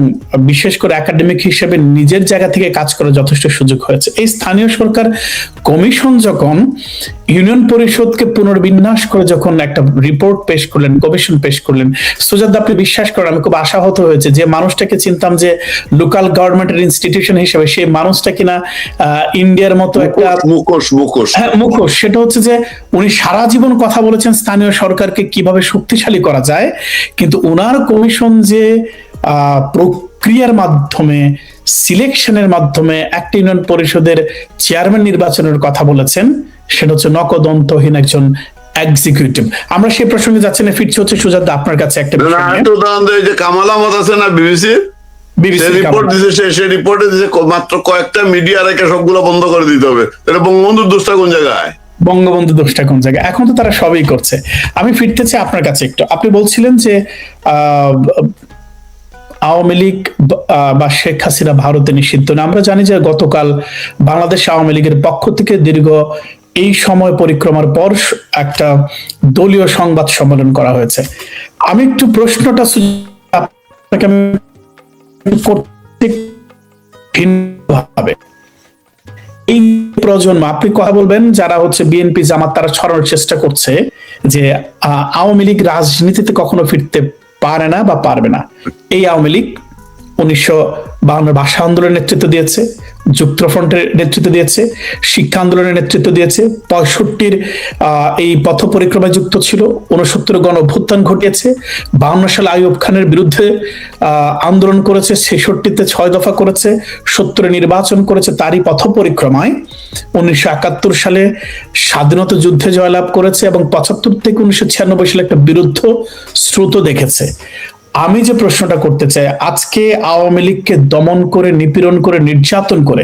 বিশেষ করে একাডেমিক হিসেবে নিজের জায়গা থেকে কাজ করার যথেষ্ট সুযোগ হয়েছে। এই স্থানীয় সরকার কমিশন যখন ইউনিয়ন পরিষদকে পুনর্বিন্যাস করে যখন একটা রিপোর্ট পেশ করলেন, কমিশন পেশ করলেন, সুজাতা আপনি বিশ্বাস করেন আমি খুব আশাহত হয়েছে যে মানুষটাকে চিনতাম যে লোকাল গভর্নমেন্টের ইনস্টিটিউশন হিসেবে, সেই মানুষটা কিনা ইন্ডিয়ার মতো একটা মুখোশ, সেটা হচ্ছে যে উনি সারা জীবন কথা বলেছেন স্থানীয় সরকারকে কিভাবে শক্তিশালী করা যায়, কিন্তু ওনার কমিশন যে প্রক্রিয়ার মাধ্যমে, সিলেকশনের মাধ্যমে একটা ইউনিয়ন পরিষদের চেয়ারম্যান নির্বাচনের কথা বলেছেন, সেটা হচ্ছে নকদন্তহীন একজন এক্সিকিউটিভ। আমরা সেই প্রসঙ্গে যাচ্ছি না, ফিরছি হচ্ছে সুজাতা আপনার কাছে একটা কামাল আহমদ আছে না, বিবিসি রিপোর্ট দিয়েছে, সেই রিপোর্টে দিয়েছে মাত্র কয়েকটা মিডিয়া রেখে সবগুলো বন্ধ করে দিতে হবে। তাহলে বঙ্গবন্ধুর দোষটা কোন জায়গায়? বঙ্গবন্ধু দোষটা কোন জায়গায়? এখন তো তারা সবই করছে। আমি ফিরতে চাই আপনার কাছে একটু, আপনি বলছিলেন যে আওয়ামী লীগ বা শেখ হাসিনা ভারতে নিষিদ্ধ না। আমরা জানি যে গতকাল বাংলাদেশ আওয়ামী লীগের পক্ষ থেকে দীর্ঘ এই সময় পরিক্রমার পর একটা দলীয় সংবাদ সম্মেলন করা হয়েছে। আমি একটু প্রশ্নটা আপনাকে ভিন্নভাবে, এই প্রজন্ম, আপনি কথা বলবেন যারা হচ্ছে বিএনপি জামাত, তারা ছড়ানোর চেষ্টা করছে যে আওয়ামী লীগ রাজনীতিতে কখনো ফিরতে পারে না বা পারবে না। এই আওয়ামী লীগ 1952 ভাষা আন্দোলনের নেতৃত্ব দিয়েছে, যুক্তফ্রন্টের নেতৃত্ব দিয়েছে, শিক্ষা আন্দোলনের নেতৃত্ব দিয়েছে, 65 এই পথ পরিক্রমায় যুক্ত ছিল, 69 গণ অভ্যুত্থান ঘটিয়েছে, 52 সালে আইয়ুব খানের বিরুদ্ধে আন্দোলন করেছে, 66-তে 6 দফা করেছে, 70-এ নির্বাচন করেছে তারই পথ পরিক্রমায়, 1971 সালে স্বাধীনতা যুদ্ধে জয়লাভ করেছে এবং 75 থেকে 1996 সালে একটা বিরুদ্ধ স্রোত দেখেছে। আমি যে প্রশ্নটা করতে চাই, আজকে আওয়ামী লীগকে দমন করে, নিপীড়ন করে, নির্যাতন করে,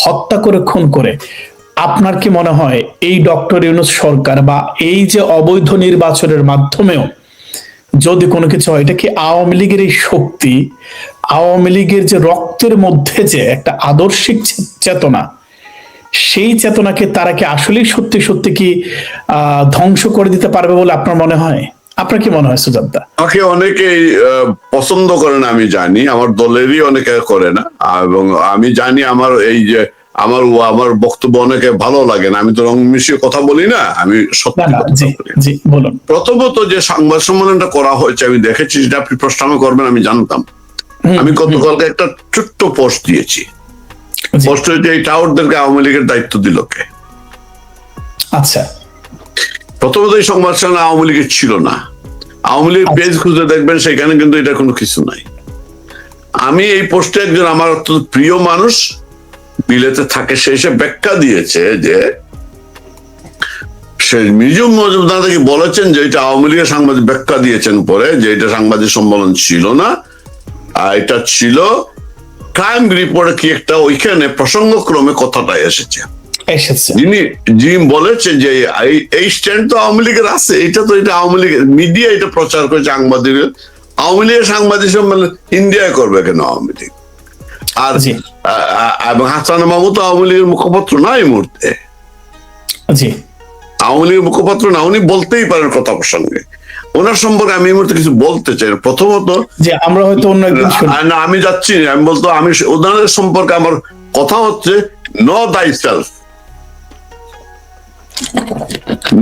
হত্যা করে, খুন করে, আপনার কি মনে হয় এই ডক্টর ইউনূস সরকার বা এই যে অবৈধ নির্বাচনের মাধ্যমেও যদি কোনো কিছু হয়, এটা কি আওয়ামী লীগের এই শক্তি, আওয়ামী লীগের যে রক্তের মধ্যে যে একটা আদর্শিক চেতনা, সেই চেতনাকে তারা কি আসলেই সত্যি সত্যি কি ধ্বংস করে দিতে পারবে বলে আপনার মনে হয়? আপনার কি মনে হয় সুজাতা? আমাকে অনেকেই পছন্দ করে না, আমি জানি, আমার দলেরই অনেকে করে না, এবং আমি জানি আমার এই যে আমার বক্তব্য অনেকে ভালো লাগে না, আমি তো রং মিশিয়ে কথা বলি না, আমি সত্যি বলি। প্রথমত যে সংবাদ সম্মেলনটা করা হয়েছে আমি দেখেছি, যেটা আপনি প্রশ্ন করবেন আমি জানতাম। আমি গতকালকে একটা ছোট্ট পোস্ট দিয়েছি, পোস্ট হয়েছে এই টাওয়ারদেরকে আওয়ামী লীগের দায়িত্ব দিল কে? আচ্ছা, প্রথমত এই সংবাদ সম্মেলন আওয়ামী লীগের ছিল না। আওয়ামী লীগের পেজ খুঁজে দেখবেন, সেখানে কিন্তু এটা কোনো কিছু নাই। আমি এই পোস্টে একজন আমার অত্যন্ত প্রিয় মানুষ বিলেতে থাকে, সে এসে ব্যাখ্যা দিয়েছে যে সে মিজুম মজুমদারকে বলেছেন যে এটা আওয়ামী লীগের সাংবাদিক, ব্যাখ্যা দিয়েছেন পরে যে এটা সাংবাদিক সম্মেলন ছিল না, আর এটা ছিল ক্রাইম রিপোর্টে কি একটা, ওইখানে প্রসঙ্গক্রমে কথাটা এসেছে। যিনি বলেছেন যে এই স্ট্যান্ড তো আওয়ামী লীগের আছে, এটা তো এটা আওয়ামী লীগের মিডিয়া এটা প্রচার করেছে সাংবাদিকের, আওয়ামী লীগের সাংবাদিক সম্মেলন ইন্ডিয়ায় করবে কেন আওয়ামী লীগ? আর এবং হাসান মাহমুদ আওয়ামী লীগের মুখপাত্র না এই মুহূর্তে, আওয়ামী লীগের মুখপাত্র না, উনি বলতেই পারেন কথা প্রসঙ্গে। ওনার সম্পর্কে আমি এই মুহূর্তে কিছু বলতে চাই। প্রথমত যে আমরা হয়তো অন্য একদিন না, আমি যাচ্ছি, আমি বলতো আমি ওনাদের সম্পর্কে আমার কথা হচ্ছে know thyself,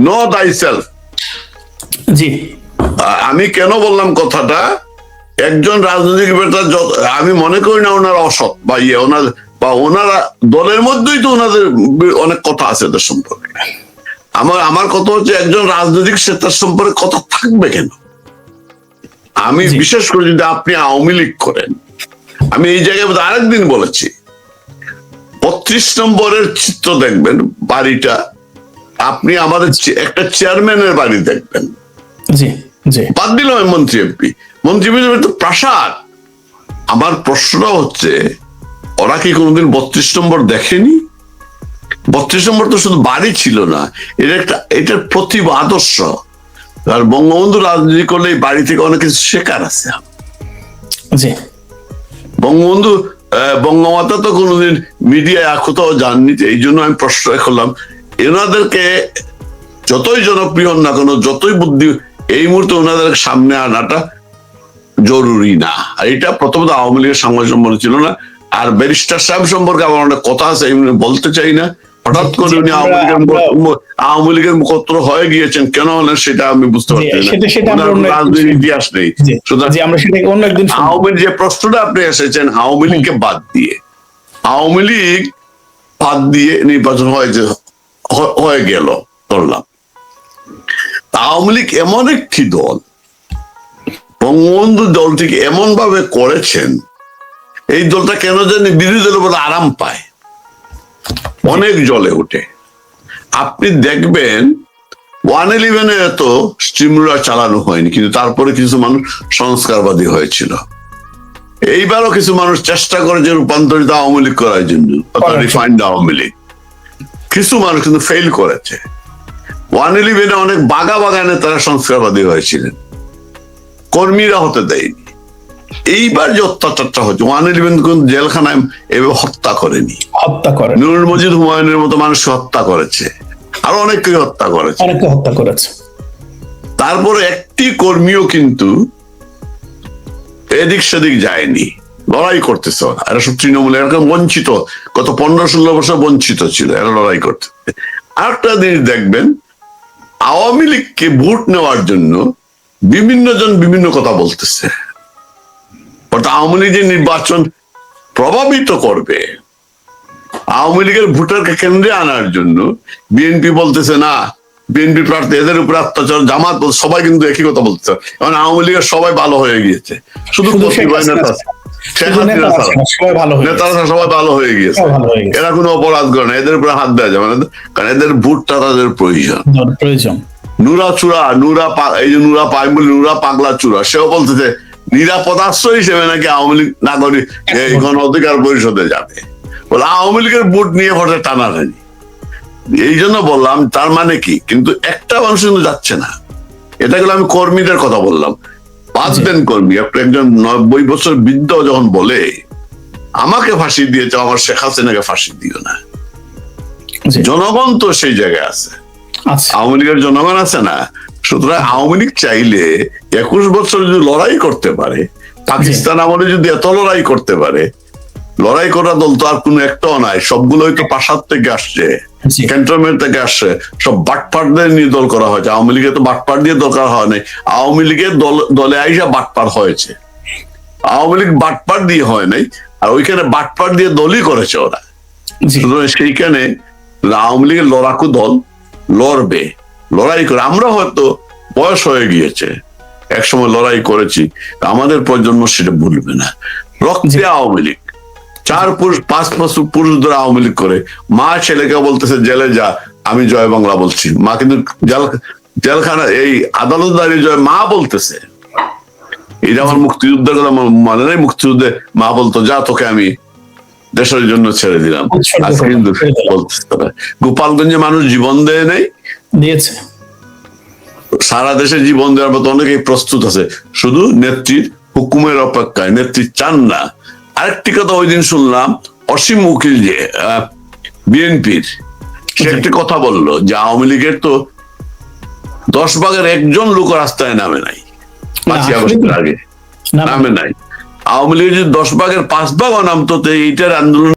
know thyself. জি, আমি কেন বললাম কথাটা, একজন রাজনৈতিক নেতা, আমি মনে করি না ওনারা অসৎ বা ওনার বা ওনারা দলের মধ্যেই তো ওনাদের অনেক কথা আছে এদের সম্পর্কে। আমার কথা হচ্ছে একজন রাজনৈতিক নেতার সম্পর্কে কথা থাকবে কেন? আমি বিশেষ করে যদি আপনি আওয়ামী লীগ করেন, আমি এই জায়গায় আরেকদিন বলেছি, 32 নম্বরের চিত্র দেখবেন বাড়িটা, আপনি আমাদের একটা চেয়ারম্যানের বাড়ি দেখবেন, বাদ দিলাম মন্ত্রী এমপি, মন্ত্রী তো প্রাসাদ। আমার প্রশ্নটা হচ্ছে ওরা কি কোনোদিন 32 নম্বর দেখেনি? 32 নম্বর তো শুধু বাড়ি ছিল না, এটার প্রতিভা আদর্শ। আর বঙ্গবন্ধু রাজনীতি করলে এই বাড়ি থেকে অনেক কিছু শেখার আছে। বঙ্গবন্ধু বঙ্গমাতা তো কোনোদিন মিডিয়ায় কোথাও যাননি, এই জন্য আমি প্রশ্ন করলাম এনাদেরকে যতই জনপ্রিয় হন না কেন, যতই বুদ্ধি, এই মুহূর্তে ওনাদের সামনে আনাটা জরুরি না। আর এটা প্রথমত আওয়ামী লীগের সাংবাদিক সম্মেলন ছিল না। আর ব্যারিস্টার সাহেব সম্পর্কে আমার অনেক কথা আছে, বলতে চাই না। হঠাৎ করে উনি আওয়ামী লীগের মুখপাত্র হয়ে গিয়েছেন, কেন হলেন সেটা আমি বুঝতে পারছি না, রাজনীতির ইতিহাস নেই। আওয়ামী যে প্রশ্নটা আপনি এসেছেন, আওয়ামী লীগকে বাদ দিয়ে, আওয়ামী লীগ বাদ দিয়ে নির্বাচন হয়ে গেল ধরলাম, আওয়ামী লীগ এমন একটি দল, বঙ্গবন্ধু দলটিকে এমন ভাবে করেছেন, এই দলটা কেন জানি বিরোধী দলের উপর আরাম পায়, অনেক জ্বলে ওঠে। আপনি দেখবেন 111-এ এত স্টিমুলার চালানো হয়নি, কিন্তু তারপরে কিছু মানুষ সংস্কারবাদী হয়েছিল। এইবারও কিছু মানুষ চেষ্টা করে যে রূপান্তরিত আওয়ামী লীগ করার জন্য, রিফাইন্ড আওয়ামী লীগ, কিছু মানুষ কিন্তু ফেল করেছে। 111-এ অনেক বাগানে তারা সংস্কারবাদী হয়েছিলেন, কর্মীরা হতে দেয়নি। এইবার যে অত্যাচারটা হচ্ছে, 111 জেলখানায় এভাবে হত্যা করেনি, নুরুল মজিদ হুমায়ুনের মতো মানুষ হত্যা করেছে, আরো অনেককে হত্যা করেছে। তারপরে একটি কর্মীও কিন্তু এদিক সেদিক যায়নি, লড়াই করতেছে ওরা। এরা সব তৃণমূল, এরকম বঞ্চিত, গত 15-16 বছর বঞ্চিত ছিল, এরা লড়াই করতে। আরেকটা জিনিস দেখবেন, আওয়ামী লীগকে ভোট নেওয়ার জন্য বিভিন্ন জন বিভিন্ন কথা বলতেছে, অর্থাৎ আওয়ামী লীগের নির্বাচন প্রভাবিত করবে, আওয়ামী লীগের ভোটারকে কেন্দ্রে আনার জন্য বিএনপি বলতেছে না, বিএনপি প্রার্থী এদের উপরে অত্যাচার, জামাত, সবাই কিন্তু একই কথা বলতেছে। এখন আওয়ামী লীগের সবাই ভালো হয়ে গিয়েছে, শুধু নেতারা সবাই ভালো হয়ে গিয়েছে, এরা কোনো অপরাধ করে না, এদের উপরে হাত দেওয়া যাবে না, কারণ এদের ভোটটা তাদের প্রয়োজন। নুরা পাগলা চূড়া, সেও বলতেছে নিরাপদ আশ্রয় হিসেবে নাকি আওয়ামী লীগ নাগরিক গণ অধিকার পরিষদে যাবে, বলে আওয়ামী লীগের ভোট নিয়ে ভোটে টানাটানি। এই জন্য বললাম তার মানে কি, কিন্তু একটা মানুষ কিন্তু যাচ্ছে না। এটা গেলে আমি কর্মীদের কথা বললাম, বাদ দেন কর্মী, একজন 90 বছর বৃদ্ধ যখন বলে আমাকে ফাঁসি দিয়েছে, আমার শেখ হাসিনাকে ফাঁসি দিও না, জনগণ তো সেই জায়গায় আছে, আওয়ামী লীগের জনগণ আছে না। সুতরাং আওয়ামী লীগ চাইলে 21 বছর যদি লড়াই করতে পারে, পাকিস্তান আমলে যদি এত লড়াই করতে পারে, লড়াই করা দল তো আর কোনো একটাও নাই, সবগুলোই তো প্রাসাদ থেকে আসছে, ক্যান্টনমেন্ট থেকে আসছে, সব বাটপারদের নিয়ে দল করা হয়েছে। আওয়ামী লীগের তো বাটপার দিয়ে দরকার হয় নাই, আওয়ামী লীগের দলে আইসা বাটপার হয়েছে, আওয়ামী লীগ বাটপার দিয়ে হয় নাই, আর ওইখানে বাটপার দিয়ে দলই করেছে ওরা। সেইখানে আওয়ামী লীগের লড়াকু দল লড়বে, লড়াই করে। আমরা হয়তো বয়স হয়ে গিয়েছে, একসময় লড়াই করেছি, আমাদের প্রজন্ম সেটা ভুলবে না। রক্তে আওয়ামী লীগ, 5 বছর পুরুষ ধরে আওয়ামী লীগ করে, মা ছেলেকে বলতেছে জেলে যা, আমি জয় বাংলা বলছি। মা কিন্তু জেলখানা এই আদালত দাঁড়িয়ে জয় মা বলতেছে। এটা আমার মুক্তিযুদ্ধের কথা মানে নেই, মুক্তিযুদ্ধে মা বলতো যা তোকে আমি দেশের জন্য ছেড়ে দিলাম। আজকে কিন্তু বলতেছে না। গোপালগঞ্জে মানুষ জীবন দেয় নাই, দিয়েছে। সারা দেশে জীবন দেওয়ার মতো অনেকেই প্রস্তুত আছে, শুধু নেত্রীর হুকুমের অপেক্ষায়। নেত্রী চান না। আরেকটি কথা ওই দিন শুনলাম, অসীম উকিল যে বিএনপির, সে একটি কথা বললো যে আওয়ামী লীগের তো 10 ভাগের 1 লোক রাস্তায় নামে নাই 5ই আগস্টের আগে, নামে নাই। আওয়ামী লীগের যদি 10 ভাগের 5 ভাগও নামতো, এইটার আন্দোলন